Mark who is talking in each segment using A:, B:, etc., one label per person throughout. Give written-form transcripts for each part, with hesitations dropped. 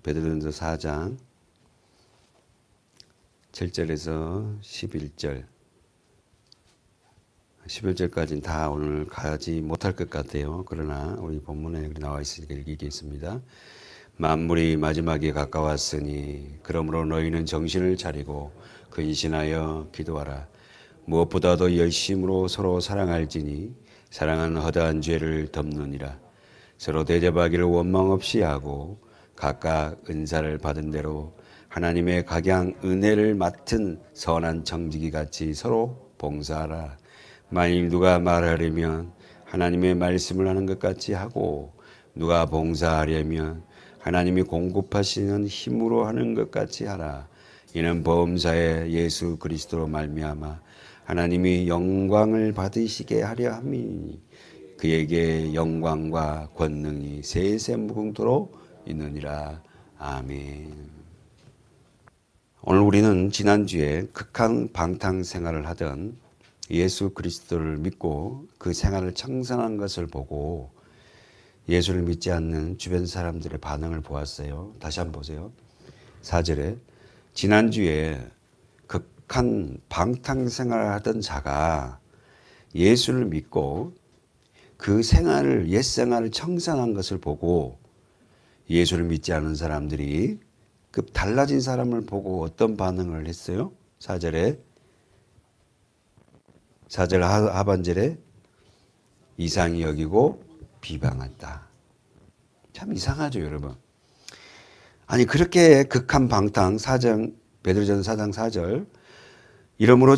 A: 베드로전서 4장 7절에서 11절 11절까지는 다 오늘 가지 못할 것 같아요. 그러나 우리 본문에 나와 있으니까 읽겠습니다. 만물이 마지막에 가까웠으니 그러므로 너희는 정신을 차리고 근신하여 기도하라. 무엇보다도 열심으로 서로 사랑할지니 사랑은 허다한 죄를 덮느니라. 서로 대접하기를 원망 없이 하고 각각 은사를 받은 대로 하나님의 각양 은혜를 맡은 선한 청지기 같이 서로 봉사하라. 만일 누가 말하려면 하나님의 말씀을 하는 것 같이 하고 누가 봉사하려면 하나님이 공급하시는 힘으로 하는 것 같이 하라. 이는 범사에 예수 그리스도로 말미암아 하나님이 영광을 받으시게 하려 함이니 그에게 영광과 권능이 세세 무궁토록 있느니라. 아멘. 오늘 우리는 지난주에 극한 방탕 생활을 하던 예수 그리스도를 믿고 그 생활을 청산한 것을 보고 예수를 믿지 않는 주변 사람들의 반응을 보았어요. 다시 한번 보세요. 4절에 지난주에 극한 방탕 생활을 하던 자가 예수를 믿고 그 생활을 옛 생활을 청산한 것을 보고 예수를 믿지 않은 사람들이 그 달라진 사람을 보고 어떤 반응을 했어요? 4절 하반절에 이상히 여기고 비방했다. 참 이상하죠, 여러분. 아니 그렇게 극한 방탕 베드로전서 4장 4절 이러므로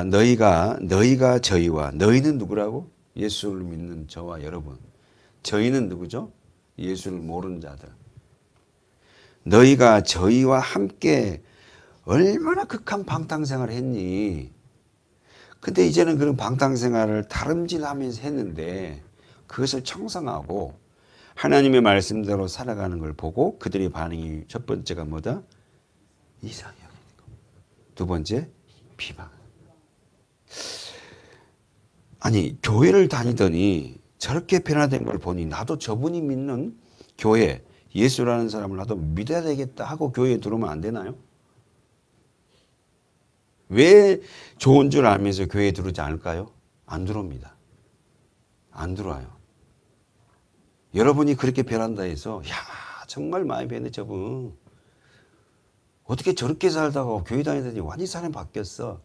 A: 너희가 저희와 너희는 누구라고? 예수를 믿는 저와 여러분. 저희는 누구죠? 예수를 모르는 자들. 너희가 저희와 함께 얼마나 극한 방탕생활을 했니? 근데 이제는 그런 방탕생활을 다름질하면서 했는데 그것을 청산하고 하나님의 말씀대로 살아가는 걸 보고 그들의 반응이 첫 번째가 뭐다? 이상히 여기고. 두 번째, 비방. 아니 교회를 다니더니 저렇게 변화된 걸 보니 나도 저분이 믿는 교회 예수라는 사람을 나도 믿어야 되겠다 하고 교회에 들어오면 안 되나요? 왜 좋은 줄 알면서 교회에 들어오지 않을까요? 안 들어옵니다. 안 들어와요. 여러분이 그렇게 변한다 해서 야 정말 많이 변해 저분. 어떻게 저렇게 살다가 교회 다니더니 완전히 사람이 바뀌었어.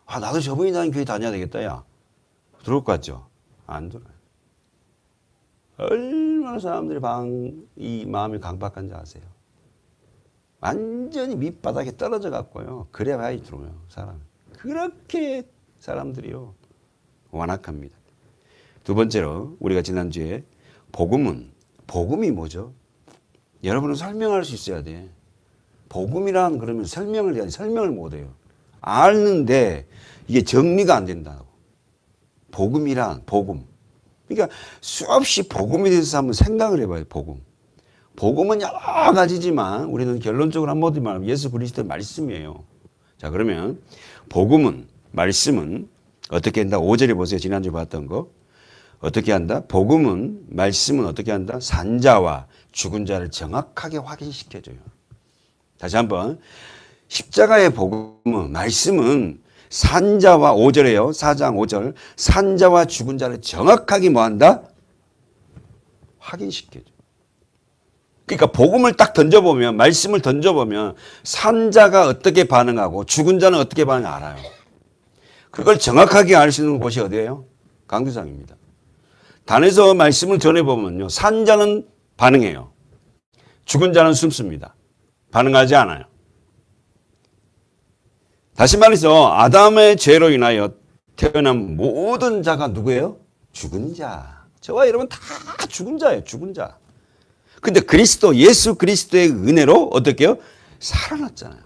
A: 아 나도 저분이 다니는 교회 다녀야 되겠다 야. 들어올 것 같죠? 안 들어요. 얼마나 사람들이 이 마음이 강박한지 아세요? 완전히 밑바닥에 떨어져 갖고요. 그래 봐야 들어오요, 사람. 그렇게 사람들이요. 완악합니다. 두 번째로, 우리가 지난주에 복음이 뭐죠? 여러분은 설명할 수 있어야 돼. 복음이란 그러면 설명을 못 해요. 아는데 이게 정리가 안 된다고. 복음이란 복음. 그러니까 수없이 복음에 대해서 한번 생각을 해봐요. 복음은 여러 가지지만 우리는 결론적으로 한마디 말하면 예수 그리스도의 말씀이에요. 자 그러면 말씀은 어떻게 한다? 5절에 보세요. 지난주에 봤던 거. 어떻게 한다? 말씀은 어떻게 한다? 산자와 죽은 자를 정확하게 확인시켜줘요. 다시 한번 십자가의 말씀은 산자와 5절에요. 4장 5절. 산자와 죽은 자를 정확하게 뭐한다? 확인시켜줘. 그러니까 복음을 딱 던져보면 말씀을 던져보면 산자가 어떻게 반응하고 죽은 자는 어떻게 반응하는지 알아요. 그걸 정확하게 알 수 있는 곳이 어디예요? 강구상입니다. 단에서 말씀을 전해보면요. 산자는 반응해요. 죽은 자는 숨습니다. 반응하지 않아요. 다시 말해서 아담의 죄로 인하여 태어난 모든 자가 누구예요? 죽은 자. 저와 여러분 다 죽은 자예요. 죽은 자. 근데 예수 그리스도의 은혜로 어떻게 해요? 살아났잖아요.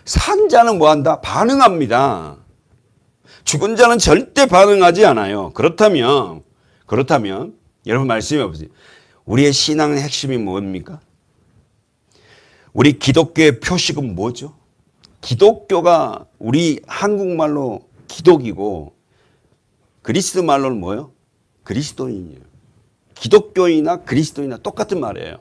A: 산 자는 뭐 한다? 반응합니다. 죽은 자는 절대 반응하지 않아요. 그렇다면 여러분 말씀해 보세요. 우리의 신앙의 핵심이 뭡니까? 우리 기독교의 표식은 뭐죠? 기독교가 우리 한국말로 기독이고 그리스 말로는 뭐예요? 그리스도인이에요. 기독교인이나 그리스도인이나 똑같은 말이에요.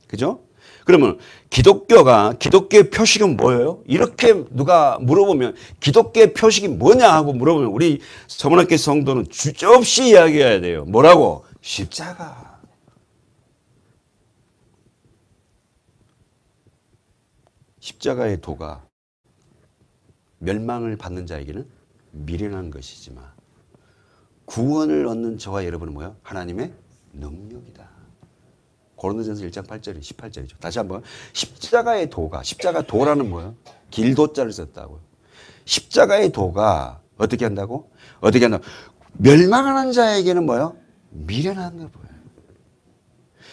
A: 그죠? 그러면 기독교의 표식은 뭐예요? 이렇게 누가 물어보면 기독교의 표식이 뭐냐 하고 물어보면 우리 서문학교 성도는 주저없이 이야기해야 돼요. 뭐라고? 십자가. 십자가의 도가 멸망을 받는 자에게는 미련한 것이지만 구원을 얻는 저와 여러분은 뭐예요? 하나님의 능력이다. 고린도전서 1장 8절이 18절이죠. 다시 한번 십자가의 도가 십자가 도라는 뭐예요? 길도자를 썼다고요. 십자가의 도가 어떻게 한다고? 어떻게 한다고? 멸망하는 자에게는 뭐예요? 미련한 거 보여요.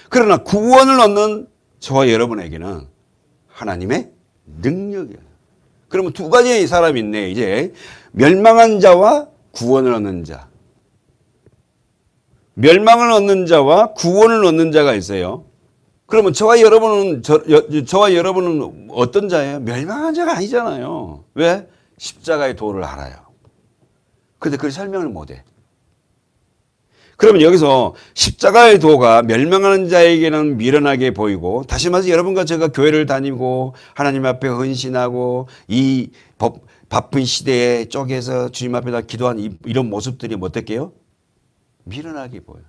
A: 그러나 구원을 얻는 저와 여러분에게는 하나님의 능력이에요. 그러면 두 가지의 사람이 있네. 이제 멸망한 자와 구원을 얻는 자. 멸망을 얻는 자와 구원을 얻는 자가 있어요. 그러면 저와 여러분은 어떤 자예요? 멸망한 자가 아니잖아요. 왜? 십자가의 도를 알아요. 그런데 그걸 설명을 못해. 그러면 여기서 십자가의 도가 멸망하는 자에게는 미련하게 보이고, 다시 말해서 여러분과 제가 교회를 다니고 하나님 앞에 헌신하고 이 바쁜 시대에 쪼개서 주님 앞에다 기도한 이런 모습들이 어떻게요? 미련하게 보여요.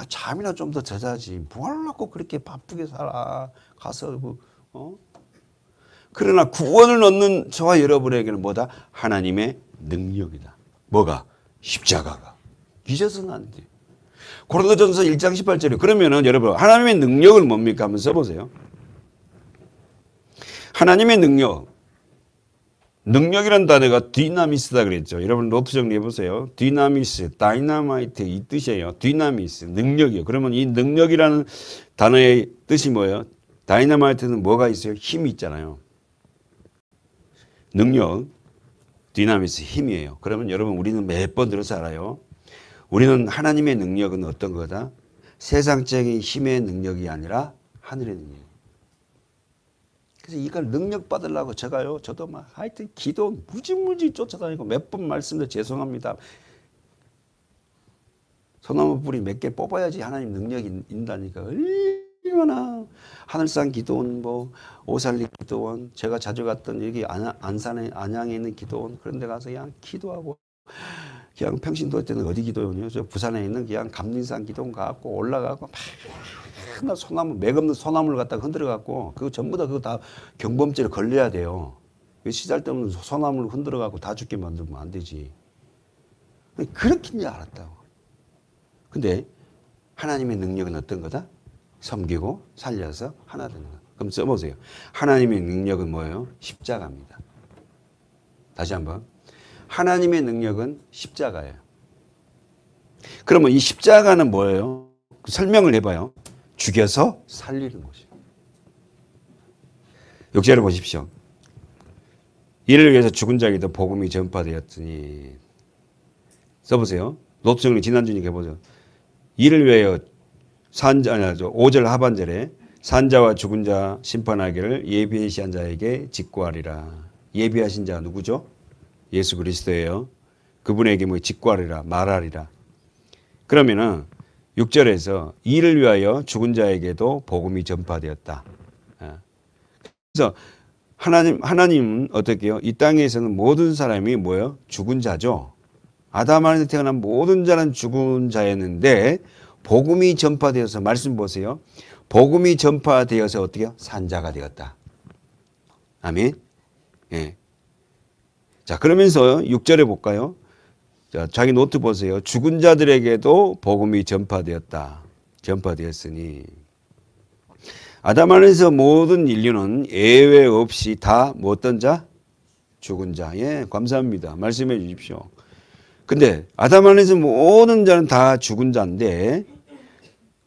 A: 잠이나 좀 더 자자지. 뭐 하려고 그렇게 바쁘게 살아. 가서 그러나 구원을 얻는 저와 여러분에게는 뭐다? 하나님의 능력이다. 뭐가? 십자가가. 잊어서는 안 돼. 고린도전서 1장 18절에 그러면은 여러분 하나님의 능력을 뭡니까? 한번 써보세요. 하나님의 능력이라는 단어가 디나미스다 그랬죠. 여러분 노트 정리해 보세요. 디나미스, 다이나마이트 이 뜻이에요. 디나미스, 능력이요. 그러면 이 능력이라는 단어의 뜻이 뭐예요? 다이나마이트는 뭐가 있어요? 힘이 있잖아요. 능력, 디나미스, 힘이에요. 그러면 여러분 우리는 몇 번 들어서 알아요. 우리는 하나님의 능력은 어떤 거다? 세상적인 힘의 능력이 아니라 하늘의 능력. 그래서 이걸 능력 받으려고 저도 막 하여튼 기도 무지무지 쫓아다니고 몇 번 말씀드려 죄송합니다. 소나무 뿌리 몇 개 뽑아야지 하나님 능력이 있다니까. 얼마나 하늘산 기도원, 오살리 기도원, 제가 자주 갔던 여기 안산에 안양에 있는 기도원 그런 데 가서 그냥 기도하고 그냥 평신도 때는 어디 기도원이요? 저 부산에 있는 그냥 감린산 기도원 가고 올라가고 막 소나무 맥 없는 소나무를 갖다가 흔들어 갖고 그거 전부 다 그거 다 경범죄를 걸려야 돼요. 시잘데없는 소나무를 흔들어 갖고 다 죽게 만들면 안 되지. 그렇게 알았다고. 근데 하나님의 능력은 어떤 거다? 섬기고 살려서 하나 되는 거. 그럼 써보세요. 하나님의 능력은 뭐예요? 십자가입니다. 다시 한번. 하나님의 능력은 십자가예요. 그러면 이 십자가는 뭐예요? 설명을 해봐요. 죽여서 살리는 것이에요. 6절을 보십시오. 이를 위해서 죽은 자에게도 복음이 전파되었으니 써보세요. 노트 정리 지난주니까 보죠. 이를 위하여 5절 하반절에 산자와 죽은 자 심판하기를 예비하신 자에게 직구하리라. 예비하신 자 누구죠? 예수 그리스도예요. 그분에게 직구하리라 말하리라. 그러면은 6절에서 이를 위하여 죽은 자에게도 복음이 전파되었다. 그래서 하나님은 어떻게 해요? 이 땅에서는 모든 사람이 뭐예요? 죽은 자죠. 아담 안에서 태어난 모든 자는 죽은 자였는데 복음이 전파되어서 말씀 보세요. 복음이 전파되어서 어떻게 해요? 산자가 되었다. 아멘. 예. 자, 그러면서 6절에 볼까요? 자, 자기 노트 보세요. 죽은 자들에게도 복음이 전파되었다. 전파되었으니 아담 안에서 모든 인류는 예외 없이 다 어떤 자? 죽은 자. 예, 감사합니다. 말씀해 주십시오. 근데 아담 안에서 모든 자는 다 죽은 자인데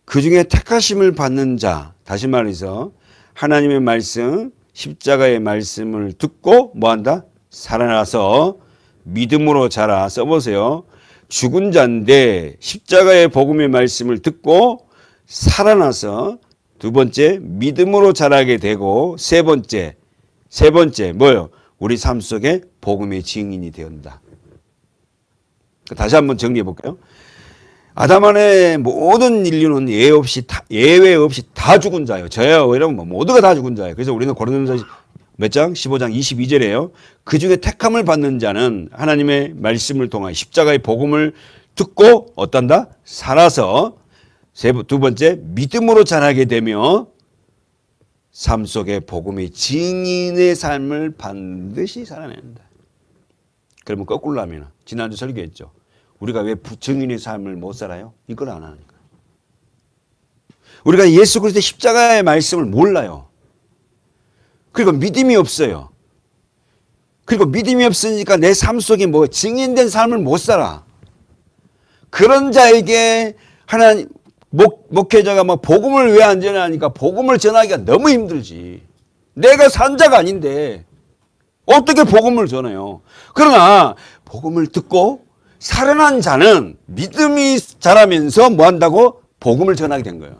A: 그 중에 택하심을 받는 자, 다시 말해서 하나님의 말씀, 십자가의 말씀을 듣고 뭐한다? 살아나서 믿음으로 자라. 써보세요. 죽은 자인데 십자가의 복음의 말씀을 듣고 살아나서 두 번째 믿음으로 자라게 되고 세 번째 뭐예요? 우리 삶 속에 복음의 증인이 되었다. 다시 한번 정리해 볼까요? 아담 안에 모든 인류는 예외 없이 다 죽은 자예요. 저야 이러면 뭐 모두가 다 죽은 자예요. 그래서 우리는 고린도전서 몇 장? 15장 22절에요. 그 중에 택함을 받는 자는 하나님의 말씀을 통하여 십자가의 복음을 듣고 어떤다? 살아서 두 번째 믿음으로 자라게 되며 삶 속에 복음의 증인의 삶을 반드시 살아낸다. 그러면 거꾸로 하면 지난주 설교했죠. 우리가 왜 증인의 삶을 못 살아요? 이걸 안 하니까. 우리가 예수 그리스도의 십자가의 말씀을 몰라요. 그리고 믿음이 없어요. 그리고 믿음이 없으니까 내 삶 속에 뭐 증인된 삶을 못 살아. 그런 자에게 하나님 목회자가 뭐 복음을 왜 안 전하니까 복음을 전하기가 너무 힘들지. 내가 산 자가 아닌데 어떻게 복음을 전해요? 그러나 복음을 듣고 살아난 자는 믿음이 자라면서 뭐 한다고? 복음을 전하게 된 거예요.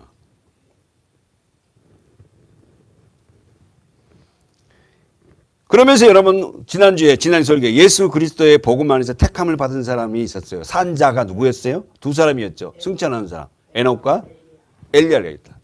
A: 그러면서 여러분 지난주에 지난 설교에 예수 그리스도의 복음 안에서 택함을 받은 사람이 있었어요. 산 자가 누구였어요? 두 사람이었죠. 승천하는 사람. 에녹과 엘리야가 있다.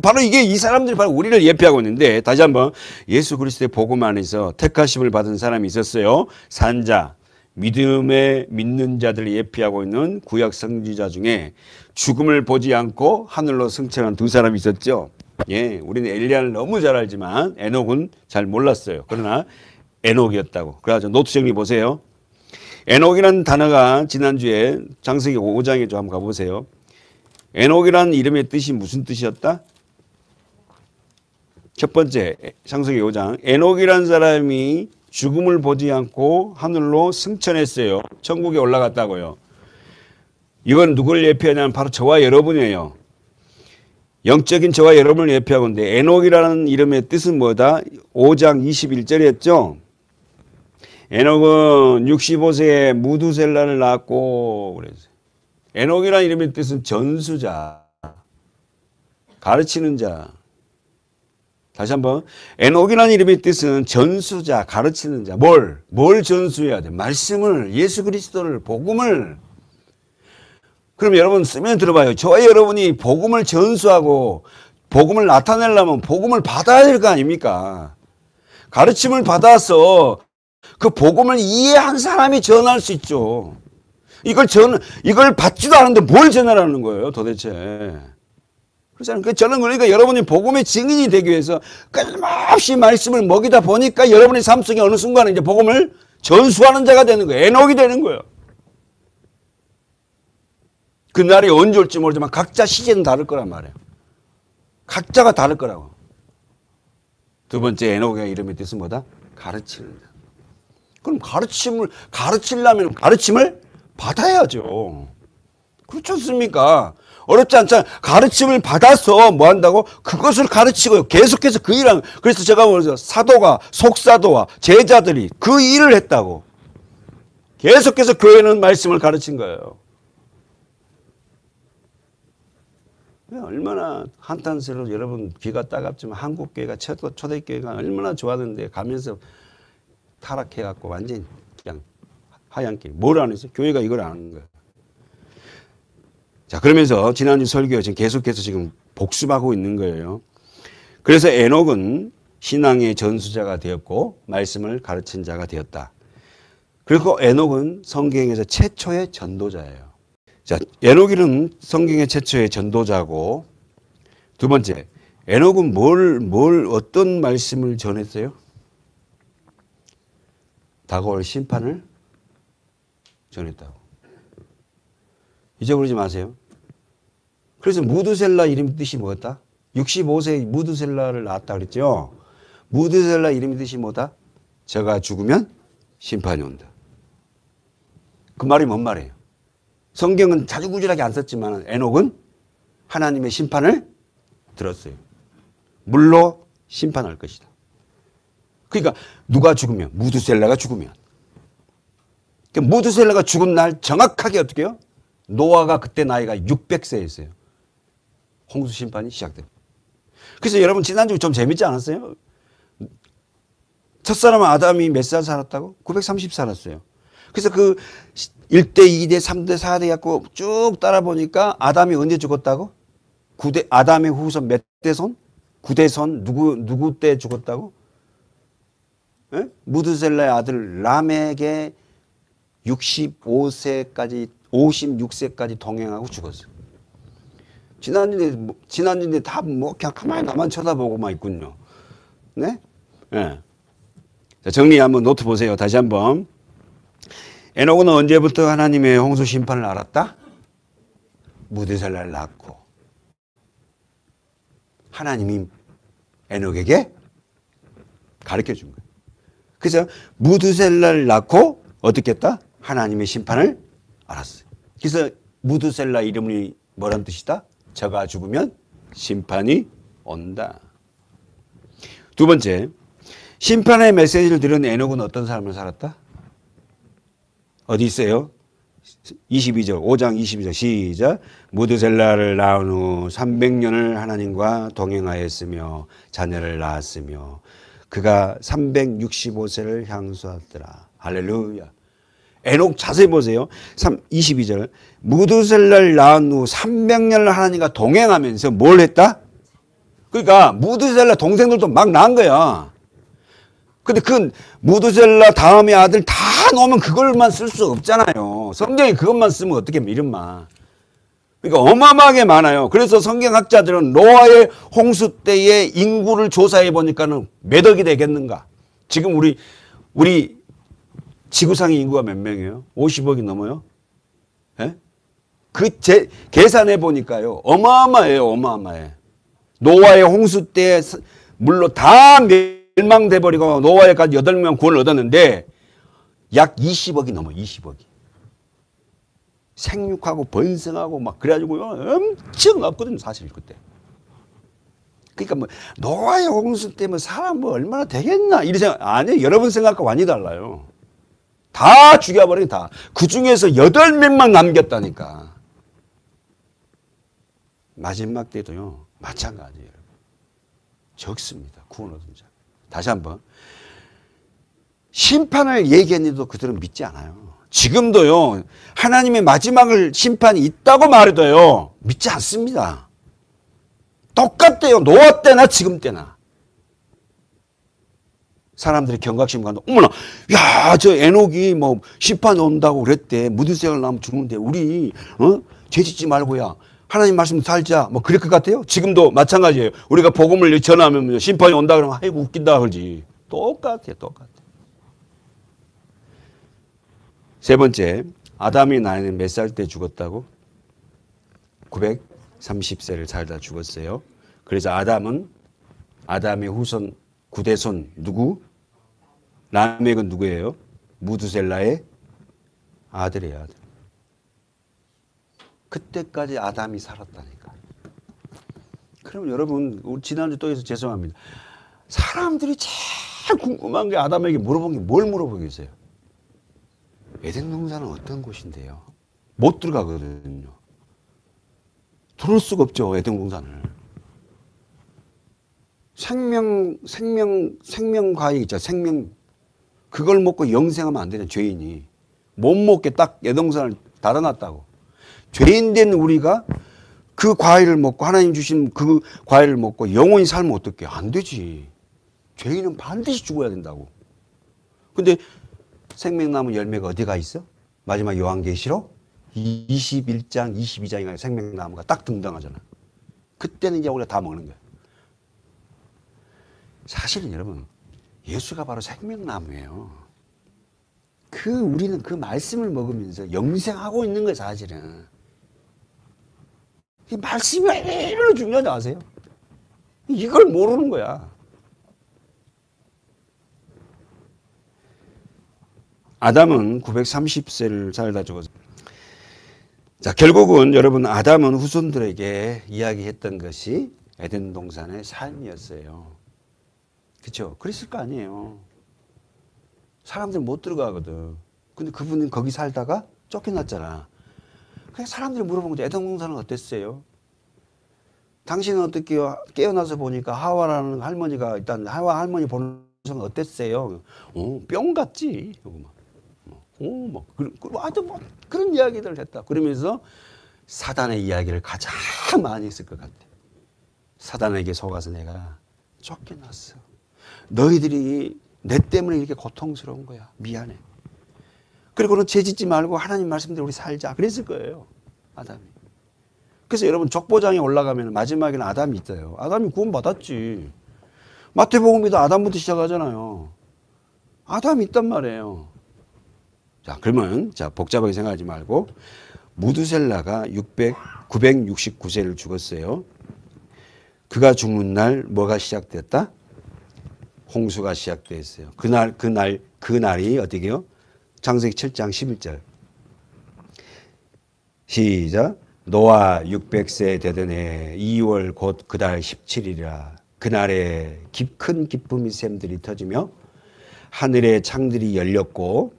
A: 바로 이게 이 사람들이 바로 우리를 예표하고 있는데 다시 한번 예수 그리스도의 복음 안에서 택하심을 받은 사람이 있었어요. 산 자, 믿음에 믿는 자들을 예표하고 있는 구약 선지자 중에 죽음을 보지 않고 하늘로 승천한 두 사람이 있었죠. 예, 우리는 엘리야를 너무 잘 알지만 에녹은 잘 몰랐어요. 그러나 에녹이었다고. 그래가지고 노트 정리 보세요. 에녹이라는 단어가 지난주에 창세기 5장에 좀 한번 가보세요. 에녹이라는 이름의 뜻이 무슨 뜻이었다? 첫 번째 창세기 5장 에녹이라는 사람이 죽음을 보지 않고 하늘로 승천했어요. 천국에 올라갔다고요. 이건 누구를 예표하냐면 바로 저와 여러분이에요. 영적인 저와 여러분을 예표하고 있는데 에녹이라는 이름의 뜻은 뭐다? 5장 21절에 했죠. 에녹은 65세에 무두셀라를 낳았고 그랬어요. 에녹이라는 이름의 뜻은 전수자, 가르치는 자. 다시 한번 에녹이라는 이름의 뜻은 전수자, 가르치는 자. 뭘 전수해야 돼? 말씀을, 예수 그리스도를, 복음을. 그럼 여러분 쓰면 들어봐요. 저와 여러분이 복음을 전수하고 복음을 나타내려면 복음을 받아야 될 거 아닙니까? 가르침을 받아서 그 복음을 이해한 사람이 전할 수 있죠. 이걸 받지도 않은데 뭘 전하라는 거예요, 도대체. 그렇잖아요. 저는 그러니까 여러분이 복음의 증인이 되기 위해서 끊임없이 말씀을 먹이다 보니까 여러분의 삶 속에 어느 순간에 이제 복음을 전수하는 자가 되는 거예요. 에녹이 되는 거예요. 그 날이 언제 올지 모르지만 각자 시제는 다를 거란 말이에요. 각자가 다를 거라고. 두 번째 에녹의 이름의 뜻은 뭐다? 가르치는 자. 그럼 가르치려면 가르침을 받아야죠. 그렇지 않습니까? 어렵지 않잖아요. 가르침을 받아서 뭐 한다고? 그것을 가르치고요. 계속해서 그 일을. 그래서 제가 그래서 사도가, 속사도와 제자들이 그 일을 했다고. 계속해서 교회는 말씀을 가르친 거예요. 얼마나 한탄스러워. 여러분 귀가 따갑지만 한국교회가 초대교회가 얼마나 좋았는데 가면서 타락해갖고 완전히 그냥 하얀게 뭘 안 했어? 교회가 이걸 안 하는 거예요. 자, 그러면서 지난주 설교 지금 계속해서 지금 복습하고 있는 거예요. 그래서 에녹은 신앙의 전수자가 되었고 말씀을 가르친 자가 되었다. 그리고 에녹은 성경에서 최초의 전도자예요. 자, 에녹이는 성경의 최초의 전도자고 두 번째, 에녹은 어떤 말씀을 전했어요? 다가올 심판을 전했다고. 잊어버리지 마세요. 그래서 무드셀라 이름 뜻이 뭐였다? 65세의 무드셀라를 낳았다 그랬죠. 무드셀라 이름 뜻이 뭐다? 저가 죽으면 심판이 온다. 그 말이 뭔 말이에요? 성경은 자주구질하게 안 썼지만 에녹은 하나님의 심판을 들었어요. 물로 심판할 것이다. 그러니까 누가 죽으면 무드셀라가 죽으면 그러니까 무드셀라가 죽은 날 정확하게 어떻게 해요? 노아가 그때 나이가 600세였어요. 홍수 심판이 시작돼요. 그래서 여러분 지난주 좀 재밌지 않았어요? 첫사람 아담이 몇 살 살았다고? 930 살았어요. 그래서 그 1대, 2대, 3대, 4대 갖고 쭉 따라 보니까 아담이 언제 죽었다고? 아담의 후손 몇 대손? 9대손 누구 때 죽었다고? 예? 무드셀라의 아들 람에게 56세까지 동행하고 죽었어. 지난주에 다 뭐 그냥 가만히 나만 쳐다보고만 있군요. 네? 예. 자, 정리 한번 노트 보세요. 다시 한번. 에녹은 언제부터 하나님의 홍수 심판을 알았다? 무드셀라를 낳고 하나님이 에녹에게 가르쳐 준 거예요. 그래서 무드셀라를 낳고 어떻게 했다? 하나님의 심판을 알았어요. 그래서 무드셀라 이름이 뭐란 뜻이다? 저가 죽으면 심판이 온다. 두 번째, 심판의 메시지를 들은 에녹은 어떤 삶을 살았다? 어디 있어요? 22절, 5장 22절 시작. 무드셀라를 낳은 후 300년을 하나님과 동행하였으며 자녀를 낳았으며 그가 365세를 향수하더라. 할렐루야. 에녹 자세히 보세요. 22절. 무드셀라를 낳은 후 300년을 하나님과 동행하면서 뭘 했다? 그러니까 무드셀라 동생들도 막 낳은 거야. 근데 그 무드셀라 다음의 아들 다 놓으면 그걸만 쓸 수 없잖아요. 성경이 그것만 쓰면 어떻게 이름만. 그러니까 어마어마하게 많아요. 그래서 성경학자들은 노아의 홍수 때의 인구를 조사해 보니까는 몇 억이 되겠는가. 지금 우리 지구상의 인구가 몇 명이에요? 50억이 넘어요? 예? 계산해 보니까요. 어마어마해요. 어마어마해. 노아의 홍수 때 물로 다 멸망돼 버리고 노아에까지 8명 구원을 얻었는데 약 20억이 넘어. 20억이. 생육하고 번성하고 막 그래가지고 엄청 없거든요. 사실 그때. 그러니까 뭐 노아의 홍수 때문에 사람 뭐 얼마나 되겠나 이런 생각 아니에요. 여러분 생각과 완전히 달라요. 다 죽여버리니 다. 그 중에서 8명만 남겼다니까. 마지막 때도요. 마찬가지예요. 적습니다. 구원 얻은 자. 다시 한번. 심판을 얘기했는데도 그들은 믿지 않아요. 지금도요. 하나님의 마지막을 심판이 있다고 말해도요. 믿지 않습니다. 똑같대요. 노아 때나 지금 때나. 사람들이 경각심 간다. 어머나, 야, 저 에녹이 뭐 심판 온다고 그랬대. 무드셀라 나면 죽는데 우리 죄 짓지 말고야. 하나님 말씀 살자. 뭐 그럴 것 같아요. 지금도 마찬가지예요. 우리가 복음을 전하면 심판이 온다 그러면 아이고 웃긴다 그러지. 똑같아요. 똑같아. 세 번째, 아담이 나이는 몇 살 때 죽었다고? 930세를 살다 죽었어요. 그래서 아담의 후손 9대손 누구? 라멕은 누구예요? 무드셀라의 아들이에요. 아들. 그때까지 아담이 살았다니까. 그럼 여러분 우리 지난주 또 해서 죄송합니다. 사람들이 제일 궁금한 게 아담에게 물어본 게 뭘 물어보겠어요? 에덴 동산은 어떤 곳인데요? 못 들어가거든요. 들어올 수가 없죠. 에덴 동산을. 생명 과일 있죠. 그걸 먹고 영생하면 안 되냐. 죄인이. 못 먹게 딱 에덴 동산을 달아놨다고. 죄인된 우리가 그 과일을 먹고 하나님 주신 그 과일을 먹고 영원히 살면 어떡해? 안 되지. 죄인은 반드시 죽어야 된다고. 근데 생명나무 열매가 어디가 있어? 마지막 요한계시록 21장, 22장에 생명나무가 딱 등장하잖아. 그때는 이제 우리가 다 먹는 거야. 사실은 여러분, 예수가 바로 생명나무예요. 우리는 그 말씀을 먹으면서 영생하고 있는 거예요, 사실은. 이 말씀이 얼마나 중요한지 아세요? 이걸 모르는 거야. 아담은 930세를 살다 죽었어요. 자, 결국은 여러분 아담은 후손들에게 이야기했던 것이 에덴 동산의 삶이었어요. 그렇죠? 그랬을 거 아니에요. 사람들 못 들어가거든. 근데 그분은 거기 살다가 쫓겨났잖아. 그래서 사람들이 물어본 거죠. 에덴 동산은 어땠어요? 당신은 어떻게 깨어나서 보니까 하와라는 할머니가 일단 하와 할머니 보는 건 어땠어요? 뿅 같지. 아주 뭐 그런 이야기들을 했다. 그러면서 사단의 이야기를 가장 많이 했을 것 같아. 사단에게 속아서 내가 쫓겨났어. 너희들이 내 때문에 이렇게 고통스러운 거야. 미안해. 그리고는 죄짓지 말고 하나님 말씀대로 우리 살자. 그랬을 거예요. 아담이. 그래서 여러분 족보장에 올라가면 마지막에는 아담이 있어요. 아담이 구원받았지. 마태복음에도 아담부터 시작하잖아요. 아담이 있단 말이에요. 자, 그러면 자 복잡하게 생각하지 말고 무두셀라가 969세를 죽었어요. 그가 죽는 날 뭐가 시작됐다? 홍수가 시작됐어요. 그날이 어떻게요? 창세기 7장 11절. 시작. 노아 600세 되던 해 2월 곧 그달 17일이라 그날에 큰 기쁨이 샘들이 터지며 하늘의 창들이 열렸고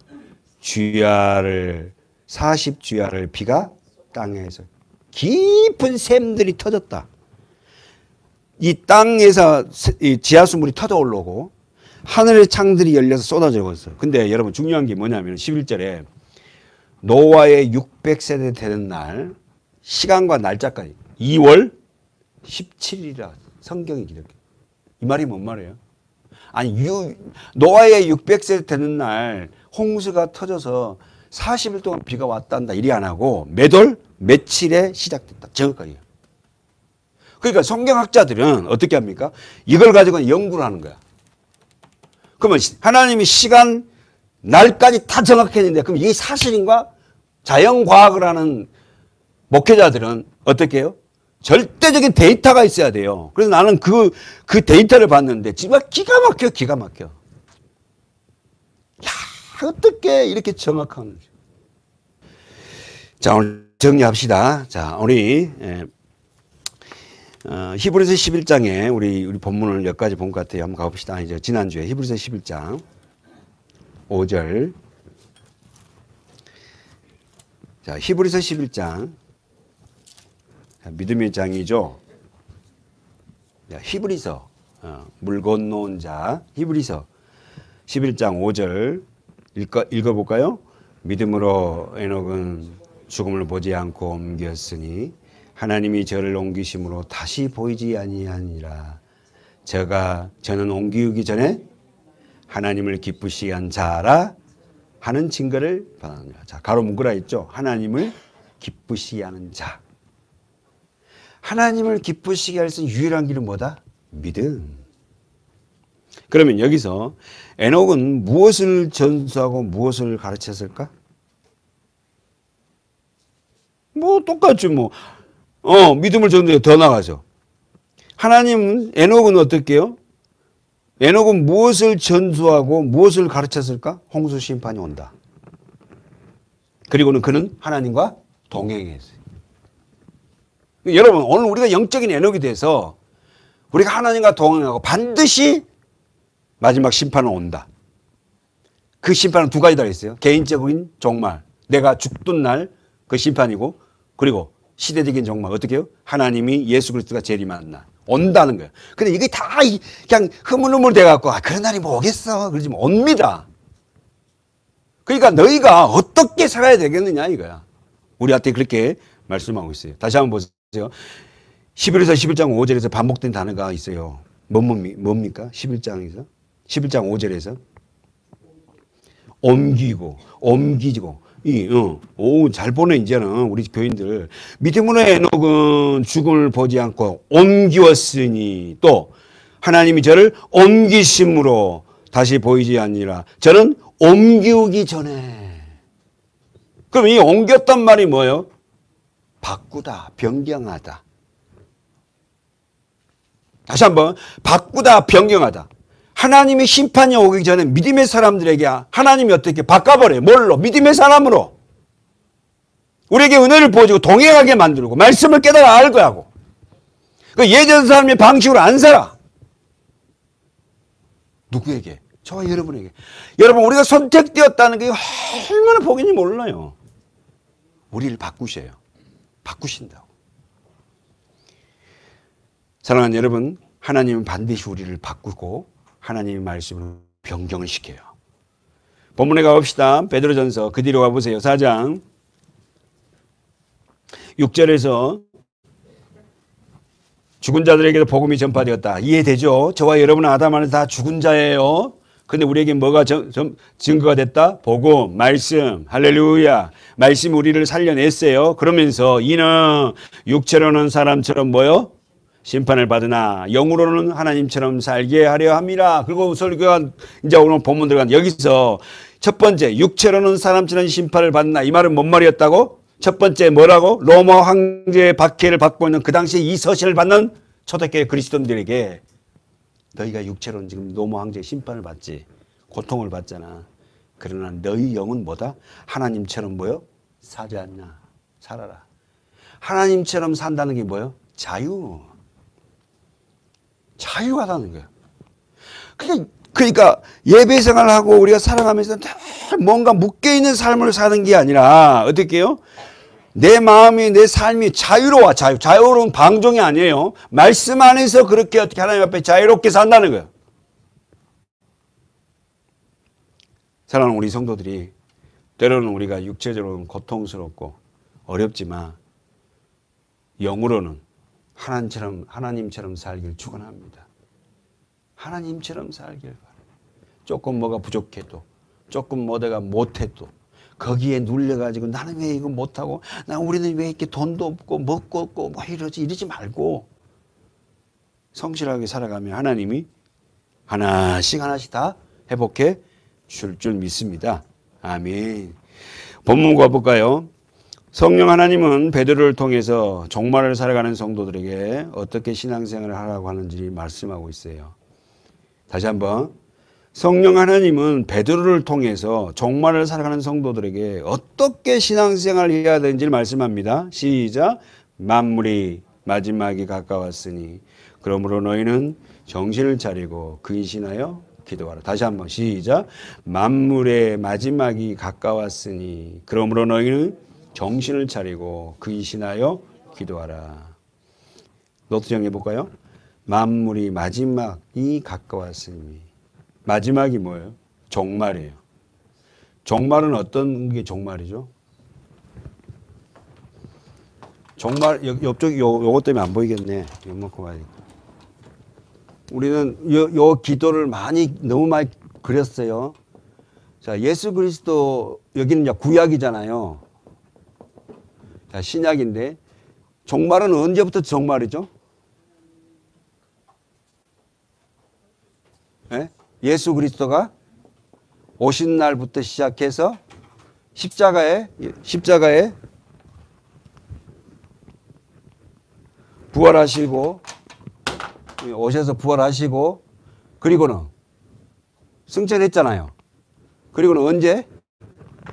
A: 40주야를 비가 땅에서 깊은 샘들이 터졌다. 이 땅에서 지하수물이 터져 올라오고 하늘의 창들이 열려서 쏟아져 있어요. 근데 여러분 중요한 게 뭐냐면 11절에 노아의 600세대 되는 날 시간과 날짜까지 2월 17일이라 성경이 기록해. 이 말이 뭔 말이에요? 아니 노아의 600세 되는 날 홍수가 터져서 40일 동안 비가 왔단다 이리 안 하고 몇 월 며칠에 시작됐다. 정확하게. 그러니까 성경학자들은 어떻게 합니까? 이걸 가지고 연구를 하는 거야. 그러면 하나님이 시간 날까지 다 정확했는데 그럼 이게 사실인가? 자연과학을 하는 목회자들은 어떻게 해요? 절대적인 데이터가 있어야 돼요. 그래서 나는 그 데이터를 봤는데 정말 기가 막혀. 야, 어떻게 이렇게 정확한지. 자, 오늘 정리합시다. 자, 우리 히브리서 11장에 우리 본문을 몇 가지 본 것 같아요. 한번 가봅시다. 이제 지난주에 히브리서 11장 5절. 자, 히브리서 11장. 믿음의 장이죠. 히브리서 물 건너온 자 히브리서 11장 5절 읽어볼까요? 믿음으로 에녹은 죽음을 보지 않고 옮겼으니 하나님이 저를 옮기심으로 다시 보이지 아니하니라. 저는 옮기기 전에 하나님을 기쁘시게 한 자라 하는 증거를 받았느니라. 자, 가로 묶으라 했죠. 하나님을 기쁘시게 하는 자. 하나님을 기쁘시게 할 수 있는 유일한 길은 뭐다? 믿음. 그러면 여기서 에녹은 무엇을 전수하고 무엇을 가르쳤을까? 뭐 똑같지 뭐. 믿음을 전수해 더 나가죠. 하나님은 에녹은 어떻게 해요? 에녹은 무엇을 전수하고 무엇을 가르쳤을까? 홍수 심판이 온다. 그리고는 그는 하나님과 동행했어요. 여러분 오늘 우리가 영적인 에녹이 돼서 우리가 하나님과 동행하고 반드시 마지막 심판은 온다. 그 심판은 두 가지다 있어요. 개인적인 종말, 내가 죽던 날 그 심판이고, 그리고 시대적인 종말 어떻게 해요? 하나님이 예수 그리스도가 재림하는 날 온다는 거예요. 근데 이게 다 그냥 흐물흐물 돼갖고 그런 날이 뭐 오겠어 그러지 뭐 옵니다. 그러니까 너희가 어떻게 살아야 되겠느냐 이거야. 우리한테 그렇게 말씀하고 있어요. 다시 한번 보세요. 히브리서 11장 5절에서 반복된 단어가 있어요. 뭡니까? 11장 5절에서 옮기고 잘 보네 이제는 우리 교인들. 믿음으로 에녹은 죽음을 보지 않고 옮기었으니 또 하나님이 저를 옮기심으로 다시 보이지 아니라 저는 옮기기 전에. 그럼 이 옮겼단 말이 뭐예요? 바꾸다, 변경하다. 다시 한번 바꾸다, 변경하다. 하나님의 심판이 오기 전에 믿음의 사람들에게 하나님이 어떻게 바꿔버려요? 뭘로? 믿음의 사람으로. 우리에게 은혜를 보여주고 동행하게 만들고 말씀을 깨달아 알고 하고. 그 예전 사람의 방식으로 안 살아. 누구에게? 저와 여러분에게. 여러분 우리가 선택되었다는 게 얼마나 복인지 몰라요. 우리를 바꾸셔요. 바꾸신다고. 사랑하는 여러분, 하나님은 반드시 우리를 바꾸고 하나님의 말씀으로 변경을 시켜요. 본문에 가봅시다. 베드로전서 그 뒤로 가보세요. 4장 6절에서 죽은 자들에게도 복음이 전파되었다. 이해되죠? 저와 여러분은 아담 안에서 다 죽은 자예요. 근데 우리에게 뭐가 증거가 됐다? 복음, 말씀, 할렐루야. 말씀이 우리를 살려냈어요. 그러면서 이는 육체로는 사람처럼 뭐요? 심판을 받으나 영으로는 하나님처럼 살게 하려 함이라. 그리고 설교가 이제 오늘 본문 들어간 여기서 첫 번째 육체로는 사람처럼 심판을 받나. 이 말은 뭔 말이었다고? 첫 번째 뭐라고? 로마 황제의 박해를 받고 있는 그 당시에 이 서신을 받는 초대교회 그리스도인들에게 너희가 육체로는 지금 로마 황제의 심판을 받지. 고통을 받잖아. 그러나 너희 영은 뭐다? 하나님처럼 뭐요? 사지 않냐. 살아라. 하나님처럼 산다는 게 뭐요? 자유. 자유하다는 거야. 그러니까 예배 생활을 하고 우리가 살아가면서 뭔가 묶여있는 삶을 사는 게 아니라 어떻게 해요? 내 마음이 내 삶이 자유로워. 자유로운 방종이 아니에요. 말씀 안에서 그렇게 어떻게 하나님 앞에 자유롭게 산다는 거예요. 사랑하는 우리 성도들이 때로는 우리가 육체적으로는 고통스럽고 어렵지만 영으로는 하나님처럼 살길 축원합니다. 하나님처럼 살길 바랍니다. 조금 뭐가 부족해도 조금 뭐가 못해도 거기에 눌려가지고 나는 왜 이거 못하고 우리는 왜 이렇게 돈도 없고 먹고 없고 뭐 이러지 말고 성실하게 살아가면 하나님이 하나씩 다 회복해 줄 믿습니다. 아멘. 본문 가볼까요? 성령 하나님은 베드로를 통해서 종말을 살아가는 성도들에게 어떻게 신앙생활을 하라고 하는지 말씀하고 있어요. 다시 한번 성령 하나님은 베드로를 통해서 종말을 살아가는 성도들에게 어떻게 신앙생활을 해야 되는지를 말씀합니다. 시작. 만물이 마지막이 가까웠으니 그러므로 너희는 정신을 차리고 근신하여 기도하라. 다시 한번 시작. 만물의 마지막이 가까웠으니 그러므로 너희는 정신을 차리고 근신하여 기도하라. 노트 정해 볼까요? 만물이 마지막이 가까웠으니. 마지막이 뭐예요? 종말이에요. 종말은 어떤 게 종말이죠? 종말, 옆쪽 요것 때문에 안 보이겠네. 이거 먹고 가야겠다. 우리는 요 기도를 너무 많이 그렸어요. 자, 예수 그리스도, 여기는 이제 구약이잖아요. 자, 신약인데, 종말은 언제부터 종말이죠? 네? 예수 그리스도가 오신 날부터 시작해서 십자가에 부활하시고 오셔서 부활하시고 그리고는 승천했잖아요. 그리고는 언제?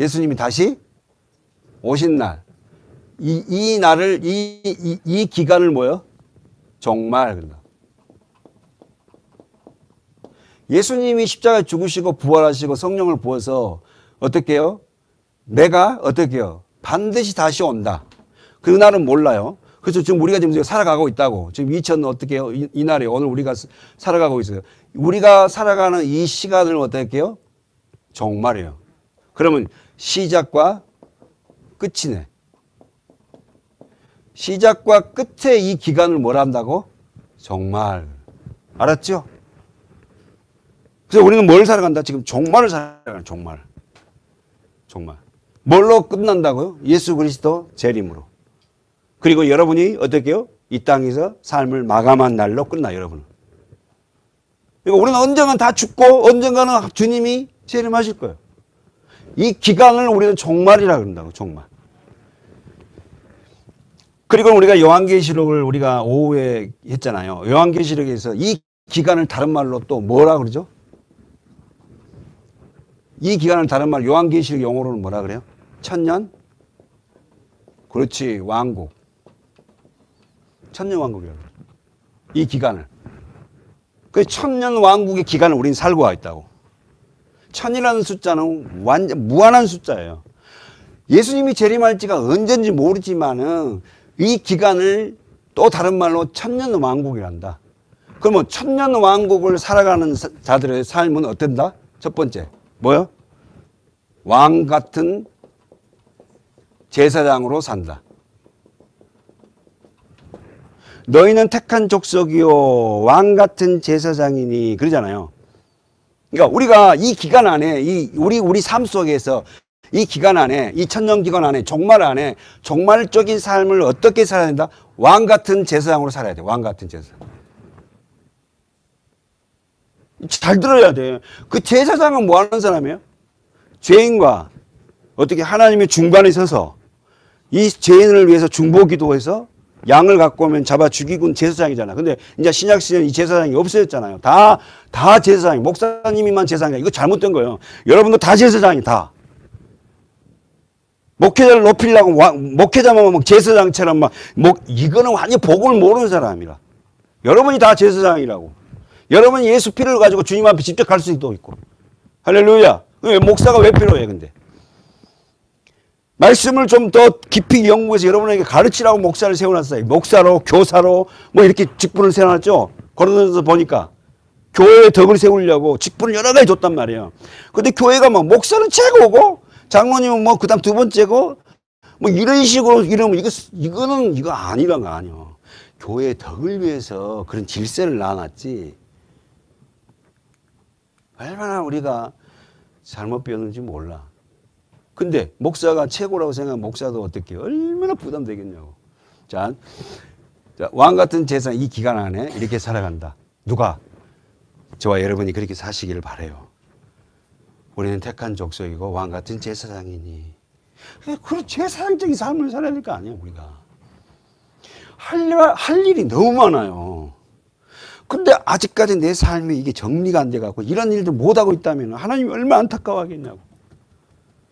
A: 예수님이 다시 오신 날. 이 날을 이 기간을 뭐요? 종말 그런다. 예수님이 십자가에 죽으시고 부활하시고 성령을 부어서 어떻게 해요? 내가 어떻게 해요? 반드시 다시 온다. 그 날은 몰라요. 그래서 지금 우리가 지금 살아가고 있다고. 지금 2000 어떻게 해요? 이 날에 오늘 우리가 살아가고 있어요. 우리가 살아가는 이 시간을 어떻게 해요? 종말이에요. 그러면 시작과 끝이네. 시작과 끝에 이 기간을 뭘 한다고? 종말. 알았죠? 그래서 우리는 뭘 살아간다? 지금 종말을 살아가는 종말. 뭘로 끝난다고요? 예수 그리스도 재림으로. 그리고 여러분이 어떻게 해요? 이 땅에서 삶을 마감한 날로 끝나, 여러분은. 그러니까 우리는 언젠가는 다 죽고 언젠가는 주님이 재림하실 거예요. 이 기간을 우리는 종말이라 그런다고, 종말. 그리고 우리가 요한계시록을 우리가 오후에 했잖아요. 요한계시록에서 이 기간을 다른 말로 또 뭐라 그러죠? 이 기간을 다른 말 요한계시록 영어로는 뭐라 그래요? 천년? 그렇지, 왕국. 천년 왕국이라고. 이 기간을. 그 천년 왕국의 기간을 우리는 살고 와 있다고. 천이라는 숫자는 완전 무한한 숫자예요. 예수님이 재림할지가 언젠지 모르지만은 이 기간을 또 다른 말로 천년 왕국이란다. 그러면 천년 왕국을 살아가는 자들의 삶은 어떤다? 첫 번째, 뭐요? 왕 같은 제사장으로 산다. 너희는 택한 족속이요 왕 같은 제사장이니 그러잖아요. 그러니까 우리가 이 기간 안에 우리 삶 속에서 이 기간 안에 이 천년 기간 안에 종말 안에 종말적인 삶을 어떻게 살아야 된다? 왕 같은 제사장으로 살아야 돼. 왕 같은 제사장. 잘 들어야 돼. 그 제사장은 뭐 하는 사람이에요? 죄인과 어떻게 하나님의 중간에 서서 이 죄인을 위해서 중보기도해서 양을 갖고 오면 잡아 죽이군 제사장이잖아. 근데 이제 신약 시대는 이 제사장이 없어졌잖아요. 다 제사장이, 목사님이만 제사장이야. 이거 잘못된 거예요. 여러분도 다 제사장이 다. 목회자를 높이려고 목회자만 막 제사장처럼 이거는 완전 복음을 모르는 사람이라. 여러분이 다 제사장이라고. 여러분이 예수 피를 가지고 주님 앞에 직접 갈 수도 있고. 할렐루야. 목사가 왜 필요해 근데. 말씀을 좀 더 깊이 연구해서 여러분에게 가르치라고 목사를 세워놨어요. 목사로, 교사로, 뭐 이렇게 직분을 세워놨죠. 거론해서 보니까. 교회의 덕을 세우려고 직분을 여러 가지 줬단 말이에요. 근데 교회가 막 목사는 최고고, 장로님은 뭐 그 다음 두 번째고, 뭐 이런 식으로 이러면 이거 아니란 거 아니에요. 교회의 덕을 위해서 그런 질서를 놔놨지. 얼마나 우리가 잘못 배웠는지 몰라. 근데 목사가 최고라고 생각하면 목사도 어떻게 얼마나 부담되겠냐고. 자, 왕 같은 제사 이 기간 안에 이렇게 살아간다. 누가? 저와 여러분이 그렇게 사시기를 바라요. 우리는 택한 족속이고 왕 같은 제사장이니. 그런 제사장적인 삶을 살아야 될 거 아니에요 우리가. 할 일이 너무 많아요. 근데 아직까지 내 삶이 이게 정리가 안 돼갖고 이런 일도 못하고 있다면 하나님이 얼마나 안타까워하겠냐고.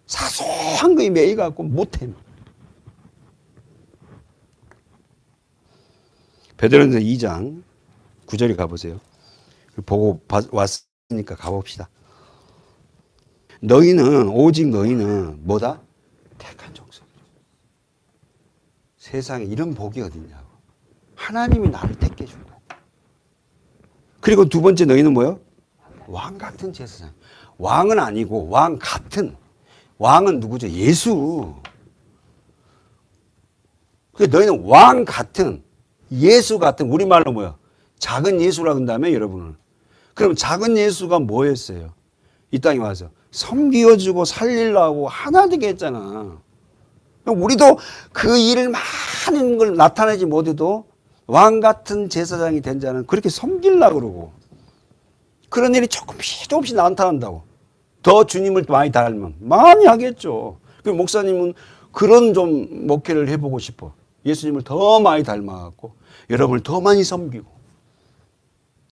A: 사소한 거에 매여갖고 못해. 베드로전서 2장 9절에 가보세요. 보고 왔으니까 가봅시다. 오직 너희는 뭐다? 택한 족속. 세상에 이런 복이 어딨냐고. 하나님이 나를 택해 준 거야. 그리고 두 번째 너희는 뭐요? 왕 같은 제사장. 왕은 아니고 왕 같은. 왕은 누구죠? 예수. 너희는 왕 같은, 예수 같은, 우리말로 뭐야? 작은 예수라고 한다며, 여러분은. 그럼 작은 예수가 뭐였어요? 이 땅에 와서 섬기어주고 살리려고 하나 되게 했잖아. 우리도 그 일을 많은 걸 나타내지 못해도 왕 같은 제사장이 된 자는 그렇게 섬기려고 그러고 그런 일이 조금씩 나타난다고. 더 주님을 많이 닮으면 많이 하겠죠. 그 목사님은 그런 좀 목회를 해보고 싶어. 예수님을 더 많이 닮아갖고 여러분을 더 많이 섬기고.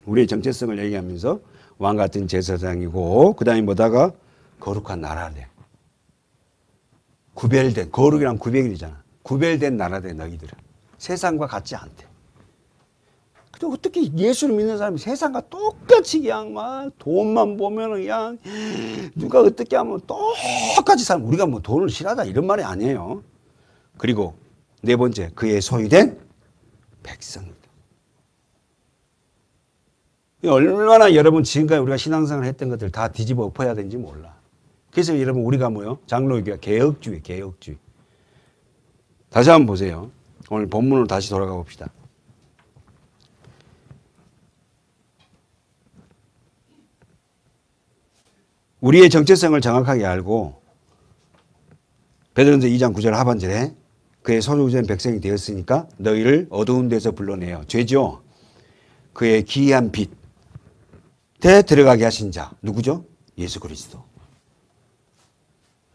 A: 우리의 정체성을 얘기하면서 왕 같은 제사장이고 그 다음에 뭐다가 거룩한 나라래. 구별된, 거룩이란 구별이잖아. 구별된 나라래 너희들은. 세상과 같지 않대. 근데 어떻게 예수를 믿는 사람이 세상과 똑같이 그냥 막 돈만 보면 그냥 누가 어떻게 하면 똑같이 살면 우리가 뭐 돈을 싫어하다 이런 말이 아니에요. 그리고 네 번째, 그의 소유된 백성이다. 얼마나 여러분 지금까지 우리가 신앙생활 했던 것들 다 뒤집어 엎어야 되는지 몰라. 그래서 여러분 우리가 뭐요? 장로교가 개혁주의. 다시 한번 보세요. 오늘 본문으로 다시 돌아가 봅시다. 우리의 정체성을 정확하게 알고 베드로전서 2장 9절 하반절에 그의 소유된 백성이 되었으니까 너희를 어두운 데서 불러내어 죄죠. 그의 기이한 빛에 들어가게 하신 자 누구죠? 예수 그리스도.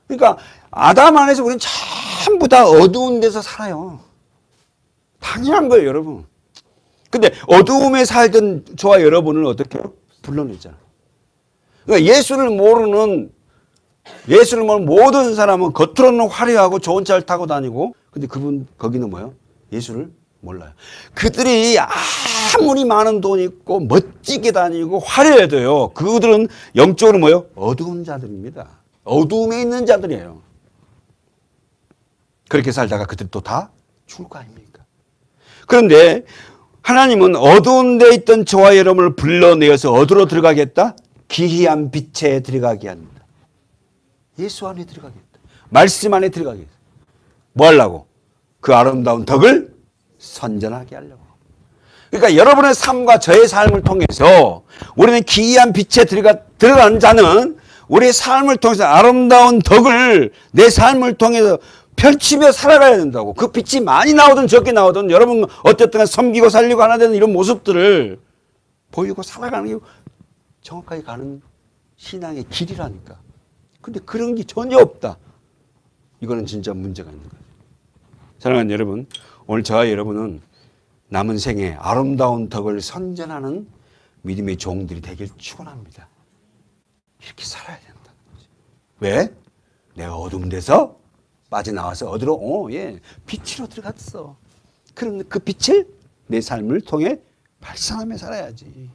A: 그러니까 아담 안에서 우리는 전부 다 어두운 데서 살아요. 당연한 거예요 여러분. 근데 어두움에 살던 저와 여러분을 어떻게 해요? 불러내잖아. 그러니까 예수를 모르는 모든 사람은 겉으로는 화려하고 좋은 차를 타고 다니고 근데 거기는 뭐예요? 예수를 몰라요. 그들이 아무리 많은 돈 있고 멋지게 다니고 화려해도요. 그들은 영적으로 뭐예요? 어두운 자들입니다. 어두움에 있는 자들이에요. 그렇게 살다가 그들도 다 죽을 거 아닙니까? 그런데 하나님은 어두운 데 있던 저와 여러분을 불러내어서 어디로 들어가겠다? 기이한 빛에 들어가게 합니다. 예수 안에 들어가겠다. 말씀 안에 들어가겠다. 뭐 하려고? 그 아름다운 덕을 선전하게 하려고. 그러니까 여러분의 삶과 저의 삶을 통해서 우리는 기이한 빛에 들어가는 자는 우리의 삶을 통해서 아름다운 덕을 내 삶을 통해서 펼치며 살아가야 된다고. 그 빛이 많이 나오든 적게 나오든 여러분 어쨌든 섬기고 살리고 하나 되는 이런 모습들을 보이고 살아가는 게 정확하게 가는 신앙의 길이라니까. 근데 그런 게 전혀 없다. 이거는 진짜 문제가 있는 거예요. 사랑하는 여러분, 오늘 저와 여러분은 남은 생에 아름다운 덕을 선전하는 믿음의 종들이 되길 축원합니다. 이렇게 살아야 된다는 거죠. 왜? 내가 어둠 데서 빠져나와서 어디로? 빛으로 들어갔어. 그럼 그 빛을 내 삶을 통해 발산하며 살아야지.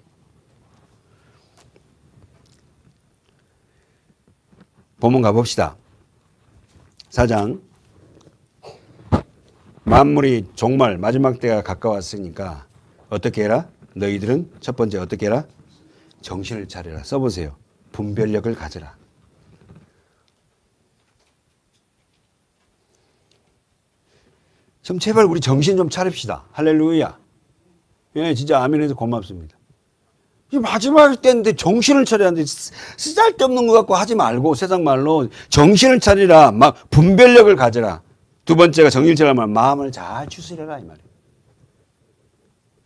A: 본문 가봅시다. 4장. 만물이 종말 마지막 때가 가까웠으니까 어떻게 해라? 너희들은 첫 번째 어떻게 해라? 정신을 차려라. 써보세요. 분별력을 가져라. 좀 제발 우리 정신 좀 차립시다. 할렐루야. 예, 진짜 아멘해서 고맙습니다. 이 마지막 때인데 정신을 차려야 하는데 쓰잘데없는 것 갖고 하지 말고 세상 말로 정신을 차리라. 막 분별력을 가져라. 두 번째가 정신을 차리라. 마음을 잘 추스려라 이 말이에요.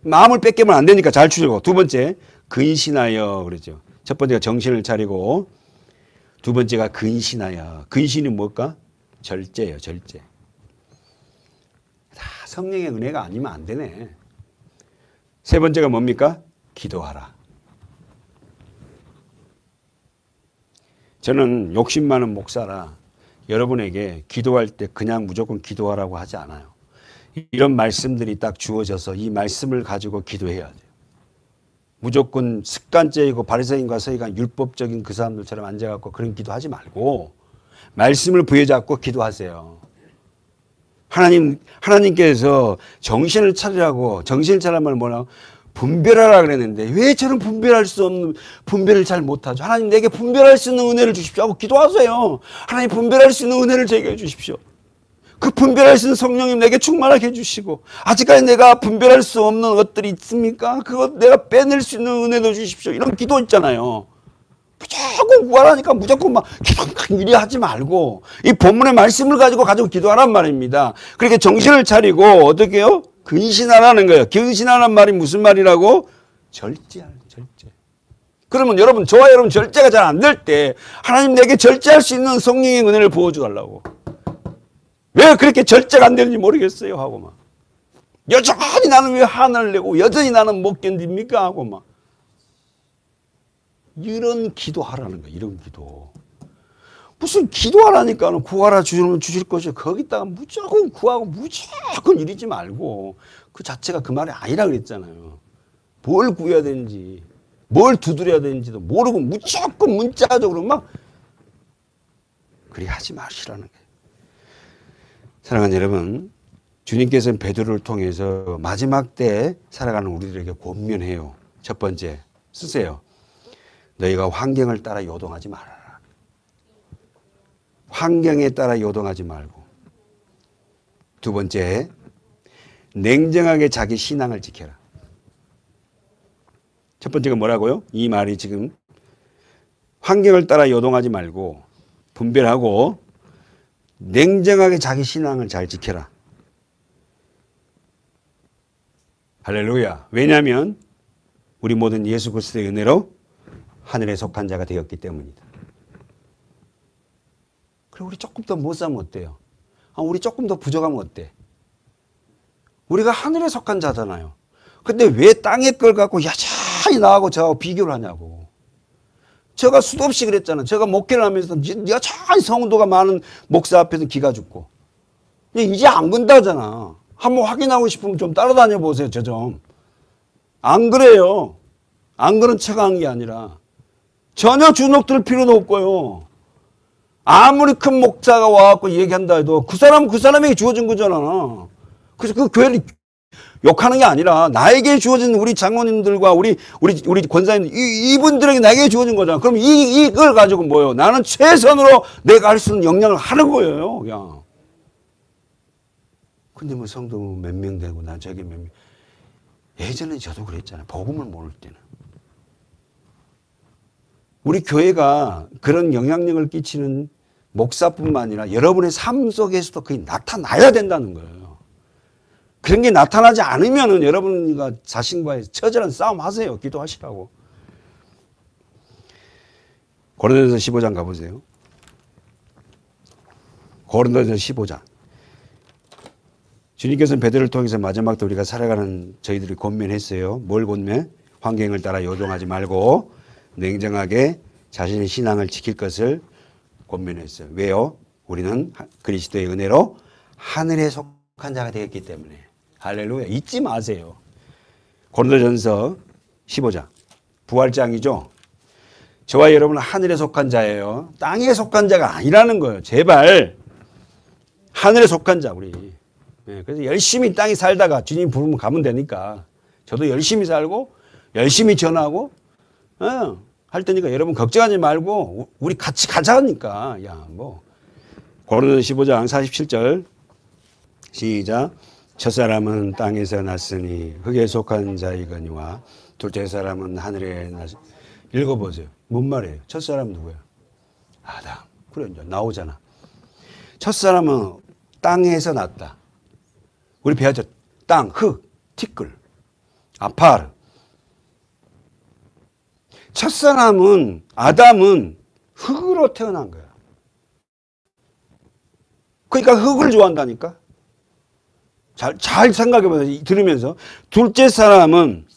A: 마음을 뺏기면 안 되니까 잘 추스리고. 두 번째 근신하여 그러죠. 첫 번째가 정신을 차리고 두 번째가 근신하여. 근신이 뭘까? 절제예요. 절제. 다 성령의 은혜가 아니면 안 되네. 세 번째가 뭡니까? 기도하라. 저는 욕심 많은 목사라 여러분에게 기도할 때 그냥 무조건 기도하라고 하지 않아요. 이런 말씀들이 딱 주어져서 이 말씀을 가지고 기도해야 돼요. 무조건 습관적이고 바리새인과 서기관 율법적인 그 사람들처럼 앉아갖고 그런 기도하지 말고 말씀을 부여잡고 기도하세요. 하나님께서 정신을 차리라고, 정신을 차리란 말은 뭐라고? 분별하라 그랬는데 왜 저는 분별할 수 없는, 분별을 잘 못하죠? 하나님 내게 분별할 수 있는 은혜를 주십시오 하고 기도하세요. 하나님 분별할 수 있는 은혜를 제게 해주십시오. 그 분별할 수 있는 성령님 내게 충만하게 해주시고, 아직까지 내가 분별할 수 없는 것들이 있습니까? 그것 내가 빼낼 수 있는 은혜도 주십시오. 이런 기도 있잖아요. 무조건 구하라니까 무조건 막 기도 미리 하지 말고 이 본문의 말씀을 가지고 기도하란 말입니다. 그렇게 정신을 차리고 어떻게 해요? 근신하라는 거예요. 근신하라는 말이 무슨 말이라고? 절제하는 절제. 그러면 여러분, 저와 여러분 절제가 잘 안 될 때 하나님 내게 절제할 수 있는 성령의 은혜를 부어주달라고. 왜 그렇게 절제가 안 되는지 모르겠어요 하고 막 여전히 나는 왜 화를 내고 여전히 나는 못 견딥니까 하고 막 이런 기도하라는 거야. 이런 기도. 무슨 기도하라니까는 구하라 주시면 주실 것이요. 거기다가 무조건 구하고 무조건 이러지 말고 그 자체가 그 말이 아니라 그랬잖아요. 뭘 구해야 되는지 뭘 두드려야 되는지도 모르고 무조건 문자적으로 막 그리 하지 마시라는 거예요. 사랑하는 여러분, 주님께서는 베드로를 통해서 마지막 때 살아가는 우리들에게 권면해요. 첫 번째 쓰세요. 너희가 환경을 따라 요동하지 말아라. 환경에 따라 요동하지 말고. 두 번째, 냉정하게 자기 신앙을 지켜라. 첫 번째가 뭐라고요? 이 말이 지금 환경을 따라 요동하지 말고 분별하고 냉정하게 자기 신앙을 잘 지켜라. 할렐루야. 왜냐하면 우리 모든 예수 그리스도의 은혜로 하늘에 속한 자가 되었기 때문이다. 그리고 우리 조금 더 못 사면 어때요? 우리 조금 더 부족하면 어때? 우리가 하늘에 속한 자잖아요. 근데 왜 땅의 걸 갖고 여전히 나하고 저하고 비교를 하냐고. 제가 수도 없이 그랬잖아요. 제가 목회를 하면서 여전히 성도가 많은 목사 앞에서 기가 죽고. 이제 안 건다잖아. 한번 확인하고 싶으면 좀 따라다녀 보세요. 저 좀. 안 그래요. 안 그런 척 한 게 아니라. 전혀 주눅들 필요도 없고요. 아무리 큰 목사가 와갖고 얘기한다 해도 그 사람에게 주어진 거잖아. 그래서 그 교회를 욕하는 게 아니라 나에게 주어진 우리 장로님들과 우리 권사님들 이분들에게 나에게 주어진 거잖아. 그럼 이걸 가지고 뭐예요? 나는 최선으로 내가 할 수 있는 역량을 하는 거예요. 그냥. 근데 뭐 성도 몇 명 되고 난 저기 몇 명. 예전에 저도 그랬잖아요. 복음을 모를 때는. 우리 교회가 그런 영향력을 끼치는 목사뿐만 아니라 여러분의 삶 속에서도 그게 나타나야 된다는 거예요. 그런 게 나타나지 않으면은 여러분과 자신과의 처절한 싸움 하세요. 기도하시라고. 고린도전서 15장 가보세요. 고린도전서 15장. 주님께서는 베드로를 통해서 마지막 때 우리가 살아가는 저희들이 권면했어요. 뭘 권면? 환경을 따라 요동하지 말고 냉정하게 자신의 신앙을 지킬 것을 권면했어요. 왜요? 우리는 그리스도의 은혜로 하늘에 속한 자가 되었기 때문에. 할렐루야. 잊지 마세요. 고린도전서 15장. 부활장이죠. 저와 여러분은 하늘에 속한 자예요. 땅에 속한 자가 아니라는 거예요. 제발 하늘에 속한 자 우리. 그래서 열심히 땅에 살다가 주님 부르면 가면 되니까 저도 열심히 살고 열심히 전하고 할 테니까 여러분 걱정하지 말고 우리 같이 가자니까. 야, 뭐 고린도전서 15장 47절 시작. 첫사람은 땅에서 났으니 흙에 속한 자이거니와 둘째 사람은 하늘에 났으니. 읽어보세요. 뭔 말이에요? 첫사람은 누구예요? 아담. 그래 이제 나오잖아. 첫사람은 땅에서 났다. 우리 배웠죠. 땅, 흙, 티끌, 아파르. 첫사람은 아담은 흙으로 태어난 거야. 그러니까 흙을 좋아한다니까. 잘 생각해보세요. 들으면서. 둘째 사람은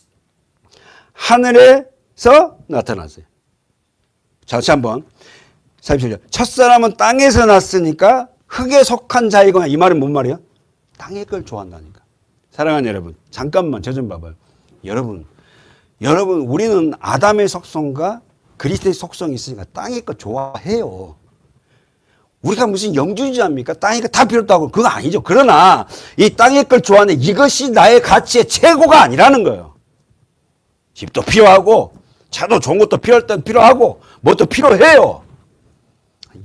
A: 하늘에서 나타났어요. 자, 다시 한번. 37절. 첫사람은 땅에서 났으니까 흙에 속한 자이거나. 이 말은 뭔 말이야? 땅의 걸 좋아한다니까. 사랑하는 여러분, 잠깐만 저 좀 봐봐요. 여러분, 우리는 아담의 속성과 그리스도의 속성이 있으니까 땅의 거 좋아해요. 우리가 무슨 영주주의자입니까? 땅의 거 다 필요 없다고. 그거 아니죠. 그러나 이 땅의 걸 좋아하는 이것이 나의 가치의 최고가 아니라는 거예요. 집도 필요하고 차도 좋은 것도 필요할 땐 필요하고 뭣도 필요해요.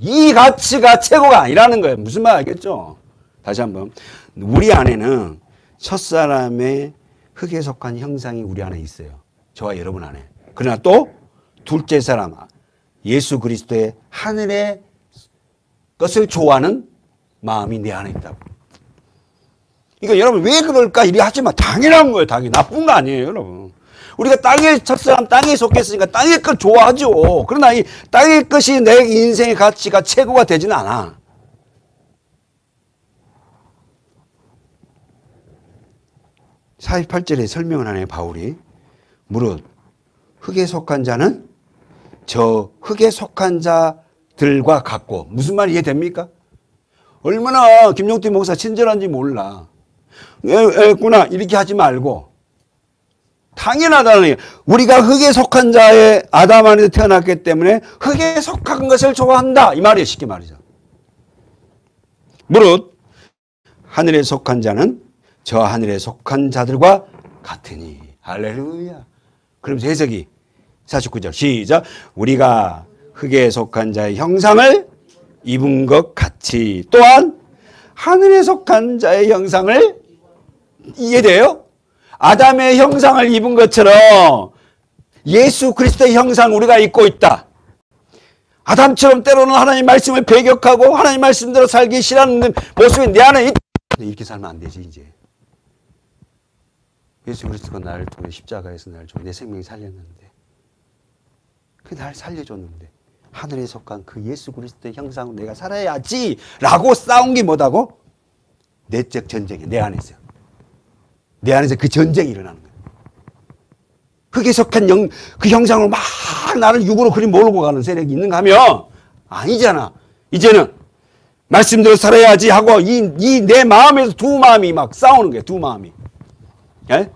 A: 이 가치가 최고가 아니라는 거예요. 무슨 말 알겠죠? 다시 한번. 우리 안에는 첫사람의 흙에 속한 형상이 우리 안에 있어요. 저와 여러분 안에. 그러나 또 둘째 사람 예수 그리스도의 하늘의 것을 좋아하는 마음이 내 안에 있다고. 그러니까 여러분 왜 그럴까? 이리 하지만 당연한 거예요. 당연히. 나쁜 거 아니에요. 여러분. 우리가 땅의 첫사람 땅에 속했으니까 땅의 것 좋아하죠. 그러나 이 땅의 것이 내 인생의 가치가 최고가 되지는 않아. 48절에 설명을 하네 바울이. 무릇 흙에 속한 자는 저 흙에 속한 자들과 같고. 무슨 말이 이해됩니까? 얼마나 김용태 목사 친절한지 몰라. 구나 이렇게 하지 말고 당연하다는 얘기예요. 우리가 흙에 속한 자의 아담 안에서 태어났기 때문에 흙에 속한 것을 좋아한다 이 말이에요. 쉽게 말이죠. 무릇 하늘에 속한 자는 저 하늘에 속한 자들과 같으니. 할렐루야. 그럼 해석이 49절 시작. 우리가 흙에 속한 자의 형상을 입은 것 같이 또한 하늘에 속한 자의 형상을. 이해돼요? 아담의 형상을 입은 것처럼 예수 그리스도의 형상 우리가 입고 있다. 아담처럼 때로는 하나님 말씀을 배격하고 하나님 말씀대로 살기 싫어하는 모습이 내 안에 있다. 이렇게 살면 안 되지 이제. 예수 그리스도가 나를 통해 십자가에서 나를 내 생명을 살렸는데 그 날 살려줬는데 하늘에 속한 그 예수 그리스도의 형상으로 내가 살아야지 라고 싸운 게 뭐다고? 내적 전쟁이 내 안에서. 내 안에서 그 전쟁이 일어나는 거예요. 흙에 속한 그 형상으로 막 나를 육으로 그리 몰고 가는 세력이 있는가 하면 아니잖아. 이제는 말씀대로 살아야지 하고 이 내 마음에서 두 마음이 막 싸우는 거예요. 두 마음이. 예?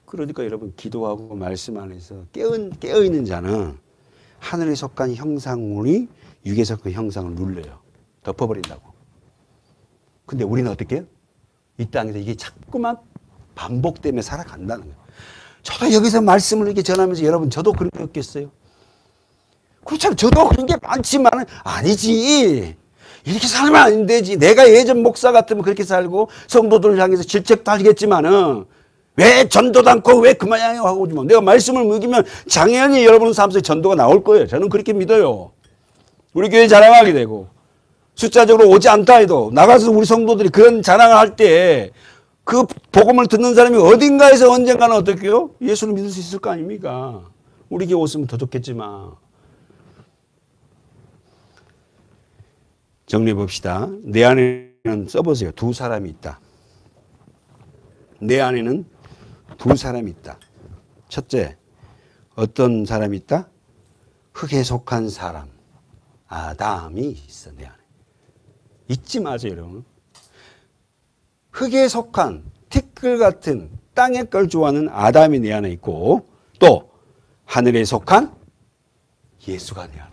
A: 그러니까 여러분 기도하고 말씀 안에서 깨어있는 자는 하늘에 속한 형상물이 육에 속한 형상을 눌러요. 덮어버린다고. 근데 우리는 어떻게 해요? 이 땅에서 이게 자꾸만 반복되며 살아간다는 거예요. 저도 여기서 말씀을 이렇게 전하면서 여러분 저도 그런 게 없겠어요? 그렇잖아요. 저도 그런 게 많지만 아니지. 이렇게 살면 안 되지. 내가 예전 목사 같으면 그렇게 살고 성도들을 향해서 질책도 하겠지만은 왜 전도도 않고 왜 그만이야 하고 뭐 내가 말씀을 먹이면 당연히 여러분 삶 속에 전도가 나올 거예요. 저는 그렇게 믿어요. 우리 교회 자랑하게 되고 숫자적으로 오지 않다 해도 나가서 우리 성도들이 그런 자랑을 할 때 그 복음을 듣는 사람이 어딘가에서 언젠가는 어떻게요? 예수를 믿을 수 있을 거 아닙니까? 우리 교회 왔으면 더 좋겠지만. 정리해 봅시다. 내 안에는 써보세요. 두 사람이 있다. 내 안에는 두 사람이 있다. 첫째, 어떤 사람이 있다? 흙에 속한 사람. 아담이 있어, 내 안에. 잊지 마세요, 여러분. 흙에 속한 티끌 같은 땅의 걸 좋아하는 아담이 내 안에 있고 또 하늘에 속한 예수가 내 안에.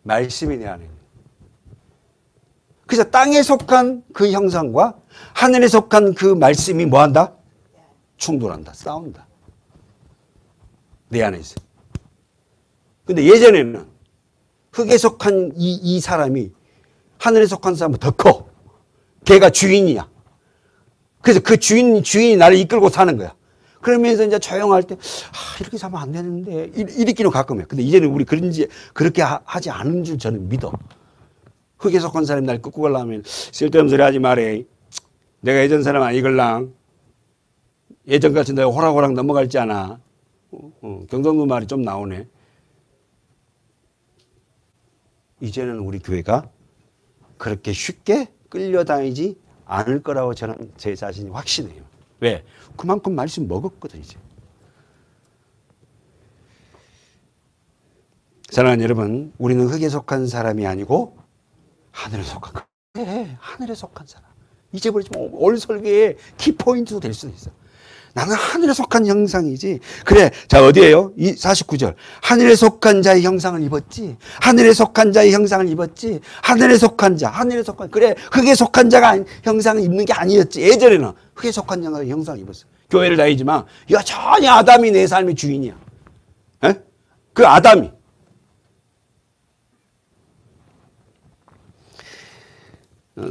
A: 말씀이 내 안에. 그래서 땅에 속한 그 형상과 하늘에 속한 그 말씀이 뭐한다? 충돌한다. 싸운다. 내 안에 있어요. 근데 예전에는 흙에 속한 이 사람이 하늘에 속한 사람은 더 커. 걔가 주인이야. 그래서 그 주인이 나를 이끌고 사는 거야. 그러면서 이제 조용할 때, 이렇게 살면 안 되는데, 이렇게는 가끔해요. 근데 이제는 우리 그렇게 하지 않은 줄 저는 믿어. 흙에 속한 사람이 날 끄고 가려면 쓸데없는 소리 하지 말해. 내가 예전 사람 아니걸랑. 예전같이 내가 호락호락 넘어갈지 않아. 경상도 말이 좀 나오네. 이제는 우리 교회가 그렇게 쉽게 끌려다니지 않을 거라고 저는 제 자신이 확신해요. 왜? 그만큼 말씀 먹었거든 이제. 사랑하는 여러분, 우리는 흙에 속한 사람이 아니고 하늘에 속한 하늘에 속한 사람. 잊어버리지만 올 설계의 키포인트도 될 수도 있어. 나는 하늘에 속한 형상이지. 그래, 자 어디에요? 49절. 하늘에 속한 자의 형상을 입었지. 하늘에 속한 자의 형상을 입었지. 하늘에 속한 자, 하늘에 속한. 그래, 흙에 속한 자가 형상을 입는 게 아니었지. 예전에는 흙에 속한 자가 형상을 입었어. 교회를 다니지만 여전히 아담이 내 삶의 주인이야. 에? 그 아담이.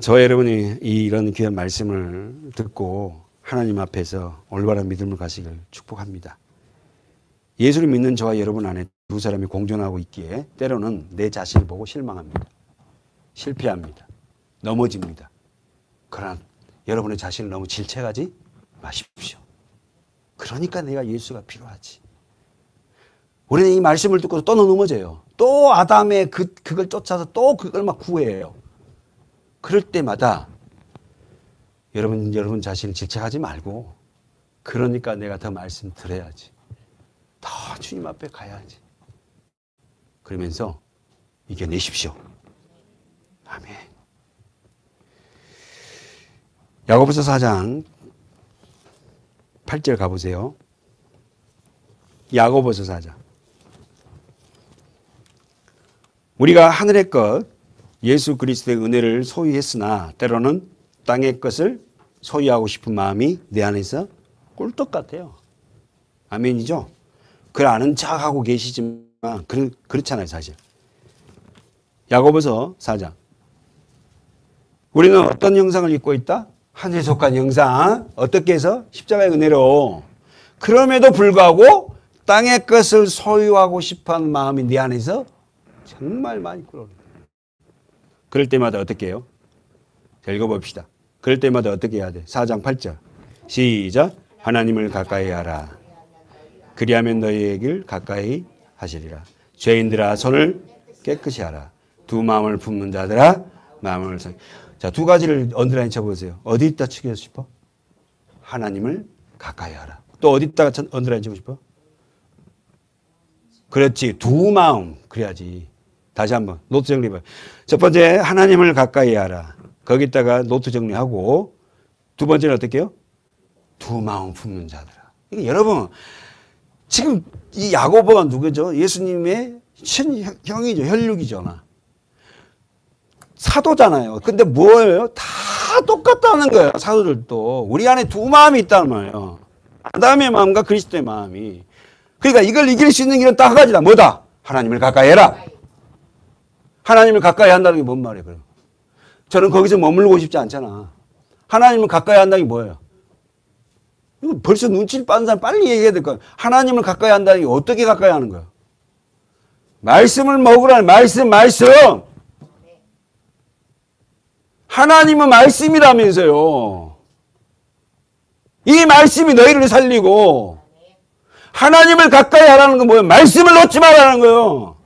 A: 저와 여러분이 이런 귀한 말씀을 듣고 하나님 앞에서 올바른 믿음을 가시길 축복합니다. 예수를 믿는 저와 여러분 안에 두 사람이 공존하고 있기에 때로는 내 자신을 보고 실망합니다. 실패합니다. 넘어집니다. 그러나 여러분의 자신을 너무 질책하지 마십시오. 그러니까 내가 예수가 필요하지. 우리는 이 말씀을 듣고 또 넘어져요. 또 아담의 그걸 쫓아서 또 그걸 막 구해요. 그럴 때마다 여러분 자신을 질책하지 말고 그러니까 내가 더 말씀 드려야지. 더 주님 앞에 가야지. 그러면서 이겨내십시오. 아멘. 야고보서 4장 8절 가보세요. 야고보서 4장. 우리가 하늘의 것 예수 그리스도의 은혜를 소유했으나 때로는 땅의 것을 소유하고 싶은 마음이 내 안에서 꿀떡 같아요. 아멘이죠? 그걸 아는 척하고 계시지만 그렇잖아요 사실. 야고보서 4장. 우리는 어떤 형상을 입고 있다? 하늘에 속한 형상. 어떻게 해서? 십자가의 은혜로. 그럼에도 불구하고 땅의 것을 소유하고 싶어하는 마음이 내 안에서 정말 많이 끓어오르는 거예요. 그럴 때마다 어떻게 해요? 자, 읽어봅시다. 그럴 때마다 어떻게 해야 돼? 4장 8절. 시작. 하나님을 가까이 하라. 그리하면 너희의 길 가까이 하시리라. 죄인들아 손을 깨끗이 하라. 두 마음을 품는 자들아 마음을 자, 두 가지를 언더라인 쳐보세요. 어디다 치고 싶어? 하나님을 가까이 하라. 또 어디다가 언더라인 치고 싶어? 그렇지. 두 마음. 그래야지. 다시 한번 노트 정리해봐요. 첫 번째 하나님을 가까이 하라. 거기다가 노트 정리하고 두 번째는 어떻게 해요? 두 마음 품는 자들아. 여러분 지금 이 야고보가 누구죠? 예수님의 형이죠. 혈육이잖아. 사도잖아요. 근데 뭐예요? 다 똑같다는 거예요. 사도들도. 우리 안에 두 마음이 있단 말이에요. 아담의 마음과 그리스도의 마음이. 그러니까 이걸 이길 수 있는 길은 딱 한 가지다. 뭐다? 하나님을 가까이 해라. 하나님을 가까이 한다는 게 뭔 말이에요? 그럼 저는 거기서 머물고 싶지 않잖아. 하나님을 가까이 한다는 게 뭐예요? 이거 벌써 눈치를 빠는 사람 빨리 얘기해야 될 거야. 하나님을 가까이 한다는 게 어떻게 가까이 하는 거야? 말씀을 먹으라는 말씀. 하나님은 말씀이라면서요. 이 말씀이 너희를 살리고 하나님을 가까이 하라는 건 뭐예요? 말씀을 놓지 말라는 거예요.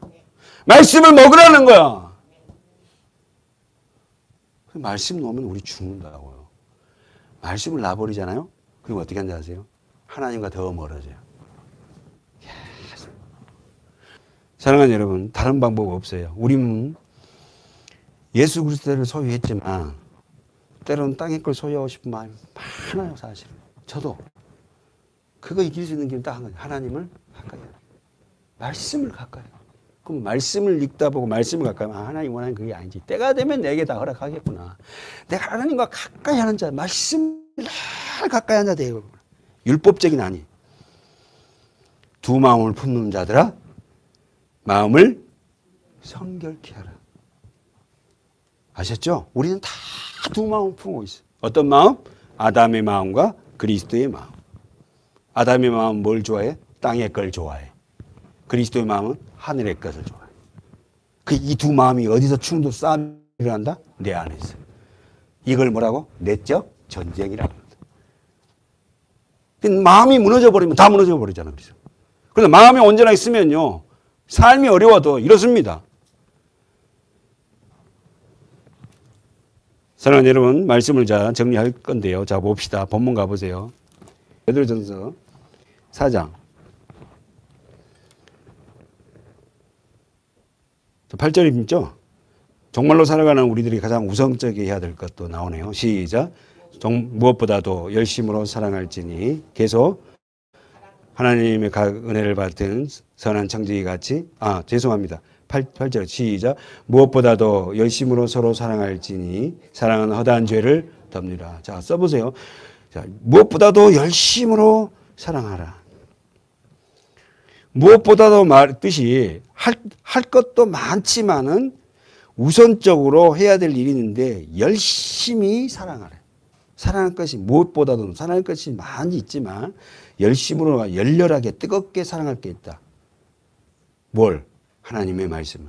A: 말씀을 먹으라는 거야. 말씀 놓으면 우리 죽는다고요. 말씀을 놔버리잖아요. 그리고 어떻게 하는지 아세요? 하나님과 더 멀어져요. 계속. 사랑하는 여러분, 다른 방법 없어요. 우리는 예수 그리스도를 소유했지만 때로는 땅의 걸 소유하고 싶은 마음이 많아요, 사실. 저도. 그거 이길 수 있는 길은 딱 한 가지. 하나님을 가까이 해요. 말씀을 가까이 해요. 그럼 말씀을 읽다 보고 말씀을 가까이 하면 하나님 원하는 그게 아니지. 때가 되면 내게 다 허락하겠구나. 내가 하나님과 가까이 하는 자, 말씀을 가까이 하는 자 되고. 율법적인 아니. 두 마음을 품는 자들아 마음을 성결케 하라. 아셨죠? 우리는 다 두 마음을 품고 있어요. 어떤 마음? 아담의 마음과 그리스도의 마음. 아담의 마음은 뭘 좋아해? 땅의 걸 좋아해. 그리스도의 마음은 하늘의 것을 좋아해. 이 두 마음이 어디서 충돌 싸움이 일어난다? 내 안에서. 이걸 뭐라고? 내적 전쟁이라고 합니다. 마음이 무너져 버리면 다 무너져 버리잖아. 그래서 마음이 온전하게 있으면요, 삶이 어려워도 이렇습니다. 사랑하는 여러분, 말씀을 자 정리할 건데요. 자, 봅시다. 본문 가보세요. 베드로전서 4장 8절이 있죠? 정말로 살아가는 우리들이 가장 우선적이 해야 될 것도 나오네요. 시작. 무엇보다도 열심으로 사랑할지니 계속 하나님의 각 은혜를 받은 선한 청지기 같이 죄송합니다. 8절 시작. 무엇보다도 열심으로 서로 사랑할지니 사랑은 허다한 죄를 덮느라. 자, 써보세요. 자, 무엇보다도 열심으로 사랑하라. 무엇보다도 뜻이 할 것도 많지만은 우선적으로 해야 될 일이 있는데 열심히 사랑하라. 사랑할 것이 무엇보다도 사랑할 것이 많이 있지만 열심으로 열렬하게 뜨겁게 사랑할 게 있다. 뭘? 하나님의 말씀을.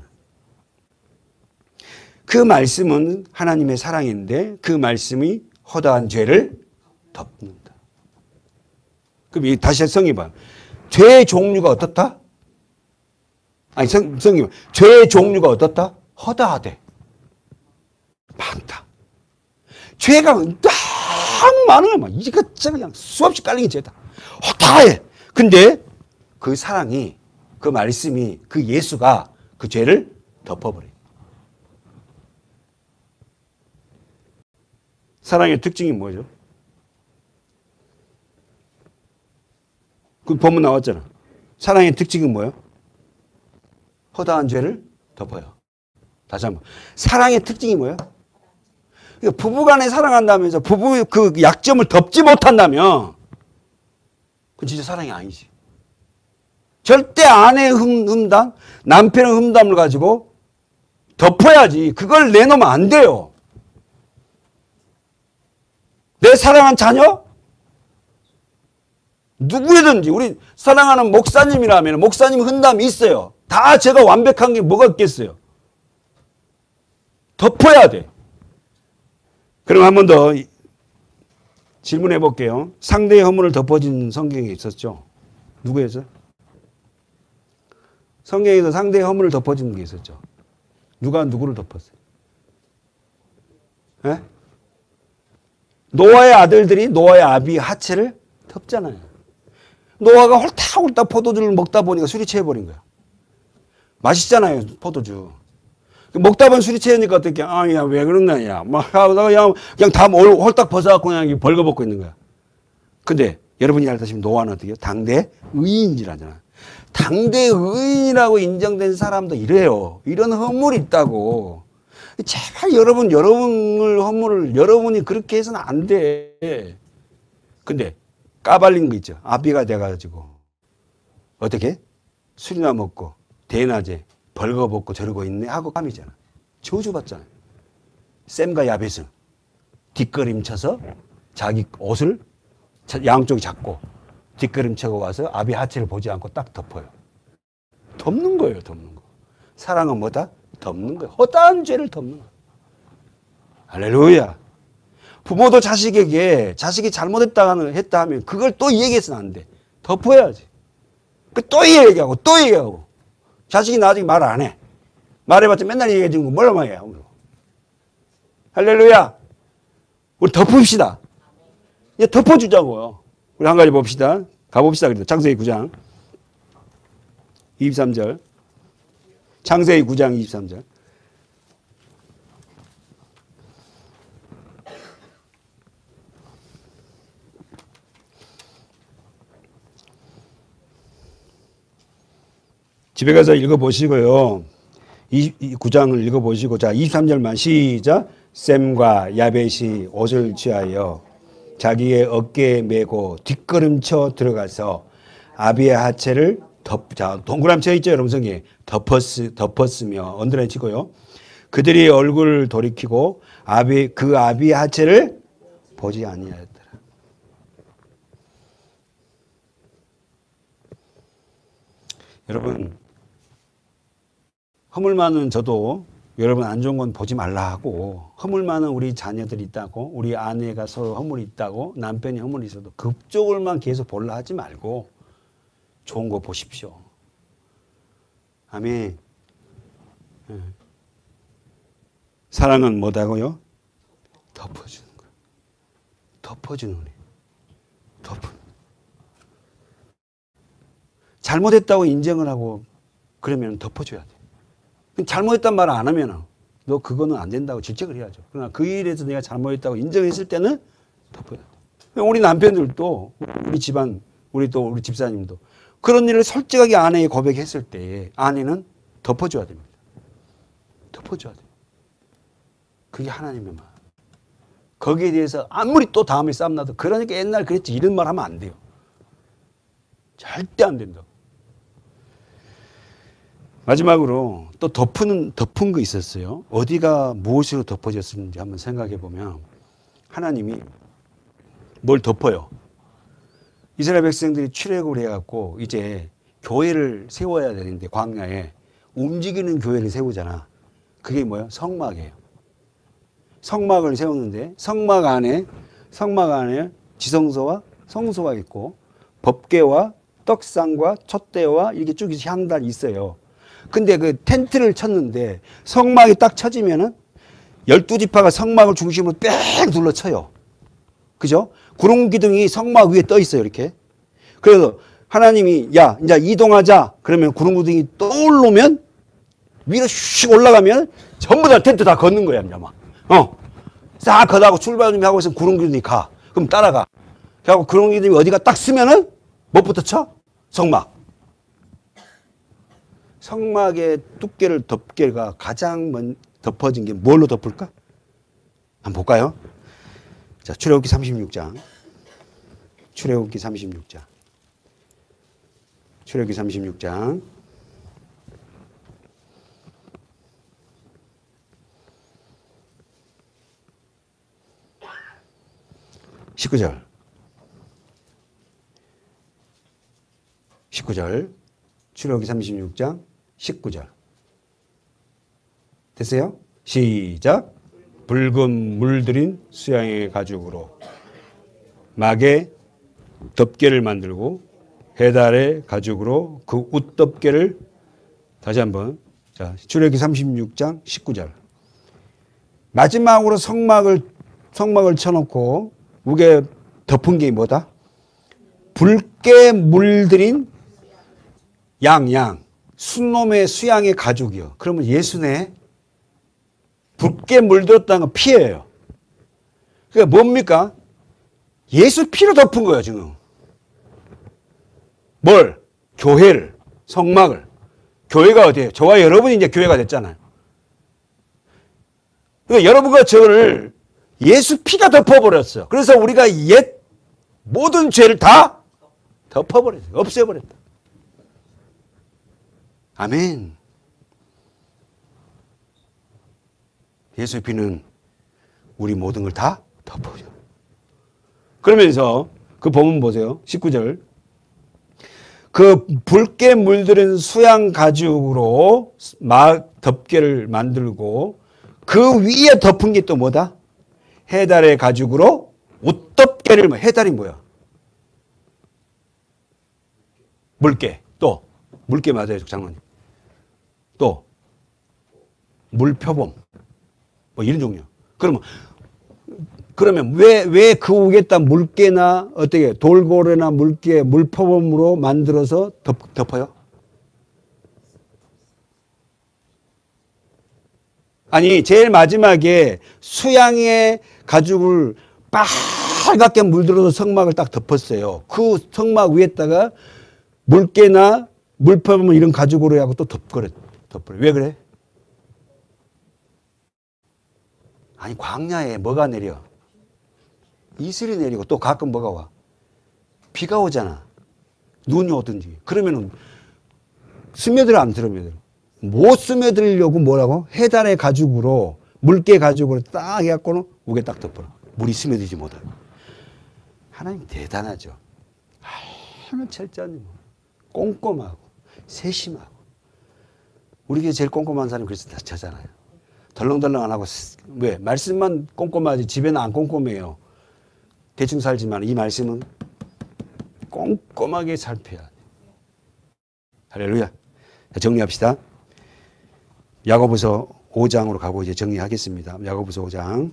A: 그 말씀은 하나님의 사랑인데 그 말씀이 허다한 죄를 덮는다. 그럼 다시 성경봐. 죄의 종류가 어떻다? 아니 성경 죄의 종류가 어떻다? 허다하대. 많다. 죄가 너무 많은 거야. 이게 그냥 수없이 깔린 게 죄다. 허다해. 근데 그 사랑이, 그 말씀이, 그 예수가 그 죄를 덮어버려요. 사랑의 특징이 뭐죠? 그 본문 나왔잖아. 사랑의 특징은 뭐예요? 허다한 죄를 덮어요. 다시 한번. 사랑의 특징이 뭐예요? 그러니까 부부간에 사랑한다면서 부부의 그 약점을 덮지 못한다면 그건 진짜 사랑이 아니지. 절대 아내의 흠담, 남편의 흠담을 가지고 덮어야지. 그걸 내놓으면 안 돼요. 내 사랑한 자녀? 누구든지 우리 사랑하는 목사님이라면 목사님 흠담이 있어요. 다 제가 완벽한 게 뭐가 있겠어요. 덮어야 돼. 그럼 한 번 더 질문해 볼게요. 상대의 허물을 덮어진 성경에 있었죠? 누구였어요? 성경에서 상대의 허물을 덮어준 게 있었죠. 누가 누구를 덮었어요? 네? 노아의 아들들이 노아의 아비의 하체를 덮잖아요. 노아가 홀딱홀딱 포도주를 먹다 보니까 술이 취해버린 거야. 맛있잖아요, 포도주. 먹다 보면 술이 취하니까 어떻게, 야, 왜 그러냐, 야. 막 하다가 그냥 다 홀딱 벗어갖고 그냥 벌거벗고 있는 거야. 근데 여러분이 알다시피 노아는 어떻게 해요? 당대 의인이라잖아. 당대 의인이라고 인정된 사람도 이래요. 이런 허물이 있다고. 제발 여러분을 허물을 여러분이 그렇게 해서는 안 돼. 근데 까발린 거 있죠. 아비가 돼가지고 어떻게? 술이나 먹고 대낮에 벌거벗고 저러고 있네 하고 감이잖아. 저주받잖아요. 샘과 야벳은 뒷걸음쳐서 자기 옷을 양쪽이 잡고 뒷걸음쳐고 와서 아비 하체를 보지 않고 딱 덮어요. 덮는 거예요. 덮는 거. 사랑은 뭐다? 덮는 거예요. 허다한 죄를 덮는 거예요. 할렐루야. 부모도 자식에게 자식이 잘못했다 하면 그걸 또 얘기해서는 안 돼. 덮어야지. 또 얘기하고 또 얘기하고. 자식이 나중에 말 안 해. 말해봤자 맨날 얘기해 주는 거 뭐라 말이야. 할렐루야. 우리 덮읍시다. 이제 덮어주자고요. 우리 한 가지 봅시다. 가봅시다. 그래도 창세기 9장 23절. 창세기 9장 23절. 집에 가서 읽어보시고요. 이 9장을 읽어보시고, 자, 23절만 시작. 셈과 야벳이 옷을 취하여 자기의 어깨에 메고 뒷걸음쳐 들어가서 아비의 하체를 자, 동그라미 쳐 있죠, 여러분 성에. 덮었으며, 언더라인 치고요. 그들이 얼굴을 돌이키고 그 아비의 하체를 보지 아니하였더라. 여러분, 허물 많은 저도 여러분 안 좋은 건 보지 말라 하고, 허물 많은 우리 자녀들이 있다고, 우리 아내가 서로 허물이 있다고, 남편이 허물이 있어도 그쪽을만 계속 볼라 하지 말고 좋은 거 보십시오. 아멘. 사랑은 뭐다고요? 덮어주는 거예요. 덮어주는 거예요. 잘못했다고 인정을 하고 그러면 덮어줘야 돼. 잘못했단 말을 안 하면 너 그거는 안 된다고 질책을 해야죠. 그러나 그 일에서 내가 잘못했다고 인정했을 때는 덮어야 돼. 우리 남편들도 우리 집안 우리 집사님도 그런 일을 솔직하게 아내에 고백했을 때 아내는 덮어줘야 됩니다. 덮어줘야 돼. 그게 하나님의 마음. 거기에 대해서 아무리 또 다음에 싸움 나도 그러니까 옛날 그랬지 이런 말 하면 안 돼요. 절대 안 된다고. 마지막으로 또 덮은 거 있었어요. 어디가 무엇으로 덮어졌는지 한번 생각해 보면 하나님이 뭘 덮어요? 이스라엘 백성들이 출애굽을 해갖고 이제 교회를 세워야 되는데 광야에 움직이는 교회를 세우잖아. 그게 뭐예요? 성막이에요. 성막을 세우는데 성막 안에 지성소와 성소가 있고 법궤와 떡상과 촛대와 이렇게 쭉 향단이 있어요. 근데 그 텐트를 쳤는데 성막이 딱 쳐지면은 12지파가 성막을 중심으로 뺑 둘러쳐요. 그죠? 구름 기둥이 성막 위에 떠 있어요, 이렇게. 그래서 하나님이 야, 이제 이동하자. 그러면 구름 기둥이 떠오르면 위로 슉 올라가면 전부 다 텐트 다 걷는 거야, 이제 막. 싹 걷하고 출발 준비하고 있으면 구름 기둥이 가. 그럼 따라가. 그래갖고 구름 기둥이 어디가 딱 쓰면은 뭐부터 쳐? 성막. 성막의 덮개가 가장 덮어진 게 뭘로 덮을까? 한번 볼까요? 자, 출애굽기 36장. 출애굽기 36장. 출애굽기 36장. 19절. 19절. 출애굽기 36장 19절. 됐어요? 시작. 붉은 물들인 수양의 가죽으로 막에 덮개를 만들고 해달의 가죽으로 그 웃덮개를 다시 한번. 자, 출애굽기 36장 19절. 마지막으로 성막을 쳐놓고 우게 덮은 게 뭐다? 붉게 물들인 순놈의 수양의 가죽이요. 그러면 예수네. 붉게 물들었다는 건 피예요. 그러니까 뭡니까? 예수 피로 덮은 거예요, 지금. 뭘? 교회를, 성막을. 교회가 어디예요? 저와 여러분이 이제 교회가 됐잖아요. 그러니까 여러분과 저를 예수 피가 덮어버렸어요. 그래서 우리가 옛 모든 죄를 다 덮어버렸어요. 없애버렸다. 아멘. 예수의 피는 우리 모든 걸 다 덮어줘. 그러면서 그 본문 보세요. 19절. 그 붉게 물들은 수양 가죽으로 덮개를 만들고 그 위에 덮은 게 또 뭐다? 해달의 가죽으로 옷덮개를. 해달이 뭐야? 물개. 또 물개 맞아요, 장로님. 또 물표범. 뭐 이런 종류. 그러면 왜 그 위에다 물개나 어떻게 돌고래나 물개, 물표범으로 만들어서 덮어요? 아니 제일 마지막에 수양의 가죽을 빨갛게 물들어서 성막을 딱 덮었어요. 그 성막 위에다가 물개나 물표범 이런 가죽으로 하고 또 덮어요. 왜 그래? 아니 광야에 뭐가 내려? 이슬이 내리고 또 가끔 뭐가 와? 비가 오잖아. 눈이 오든지. 그러면은 스며들어 안 스며들어? 못 스며들려고 뭐라고? 해달의 가죽으로 물개 가죽으로 딱 해갖고는 우게 딱 덮어라. 물이 스며들지 못하게. 하나님 대단하죠. 하나님 철저하니 뭐. 꼼꼼하고 세심하고. 우리 교회 제일 꼼꼼한 사람이 그래서 다 저잖아요. 덜렁덜렁 안 하고 왜? 말씀만 꼼꼼하지 집에는 안 꼼꼼해요. 대충 살지만 이 말씀은 꼼꼼하게 살펴야 돼. 할렐루야. 정리합시다. 야고보서 5장으로 가고 이제 정리하겠습니다. 야고보서 5장.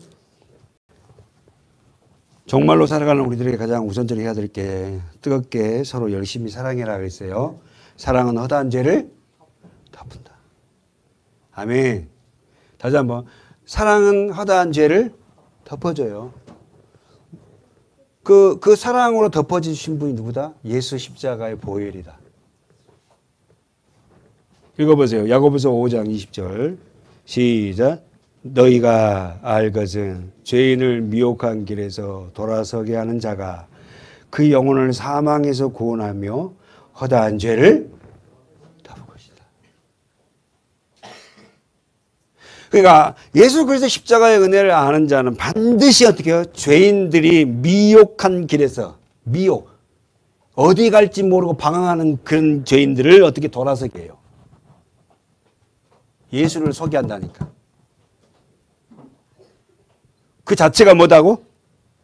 A: 정말로 살아가는 우리들에게 가장 우선적으로 해야 될 게 뜨겁게 서로 열심히 사랑해라 그랬어요. 사랑은 허다한 죄를 덮은다. 아멘. 다시 한번. 사랑은 허다한 죄를 덮어줘요. 그 사랑으로 덮어주신 분이 누구다? 예수 십자가의 보혈이다. 읽어보세요. 야고보서 5장 20절. 시작. 너희가 알 것은 죄인을 미혹한 길에서 돌아서게 하는 자가 그 영혼을 사망에서 구원하며 허다한 죄를 덮을 것이다. 그러니까 예수 그리스도 십자가의 은혜를 아는 자는 반드시 어떻게 해요? 죄인들이 미혹한 길에서 미혹 어디 갈지 모르고 방황하는 그런 죄인들을 어떻게 돌아서게 해요? 예수를 소개한다니까. 그 자체가 뭐다고?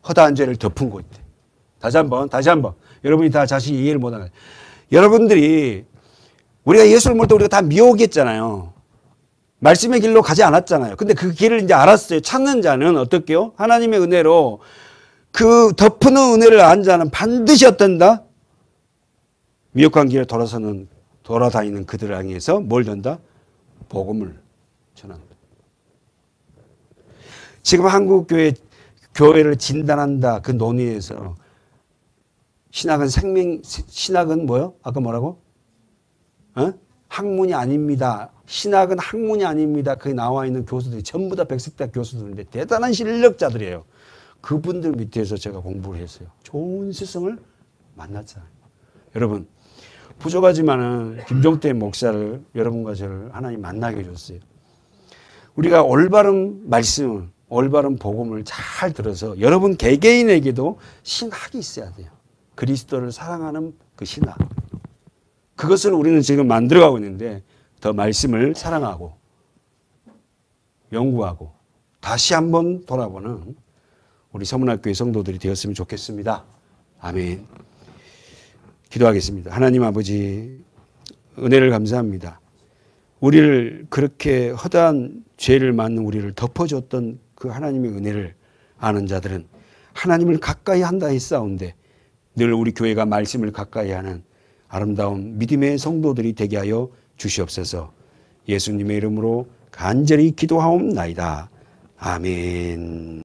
A: 허다한 죄를 덮은 거 있대. 다시 한번. 여러분이 다 자신이 이해를 못하는. 여러분들이 우리가 예수를 모를 때 우리가 다 미혹했잖아요. 말씀의 길로 가지 않았잖아요. 근데 그 길을 이제 알았어요. 찾는 자는 어떻게요? 하나님의 은혜로 그 덮는 은혜를 안 자는 반드시 어떤다? 미혹한 길에 돌아다니는 그들을 향해서 뭘 전다? 복음을 전한다. 지금 한국 교회를 진단한다. 그 논의에서 신학은 뭐요? 아까 뭐라고? 학문이 아닙니다. 신학은 학문이 아닙니다. 거기 나와 있는 교수들이 전부 다 백석대학 교수들인데 대단한 실력자들이에요. 그분들 밑에서 제가 공부를 했어요. 좋은 스승을 만났잖아요. 여러분 부족하지만은 김종태 목사를 여러분과 저를 하나님 만나게 해줬어요. 우리가 올바른 말씀, 올바른 복음을 잘 들어서 여러분 개개인에게도 신학이 있어야 돼요. 그리스도를 사랑하는 그 신학. 그것을 우리는 지금 만들어가고 있는데 더 말씀을 사랑하고 연구하고 다시 한번 돌아보는 우리 서문학교의 성도들이 되었으면 좋겠습니다. 아멘. 기도하겠습니다. 하나님 아버지 은혜를 감사합니다. 우리를 그렇게 허다한 죄를 맡는 우리를 덮어줬던 그 하나님의 은혜를 아는 자들은 하나님을 가까이 한다 했사온데 늘 우리 교회가 말씀을 가까이 하는 아름다운 믿음의 성도들이 되게 하여 주시옵소서. 예수님의 이름으로 간절히 기도하옵나이다. 아멘.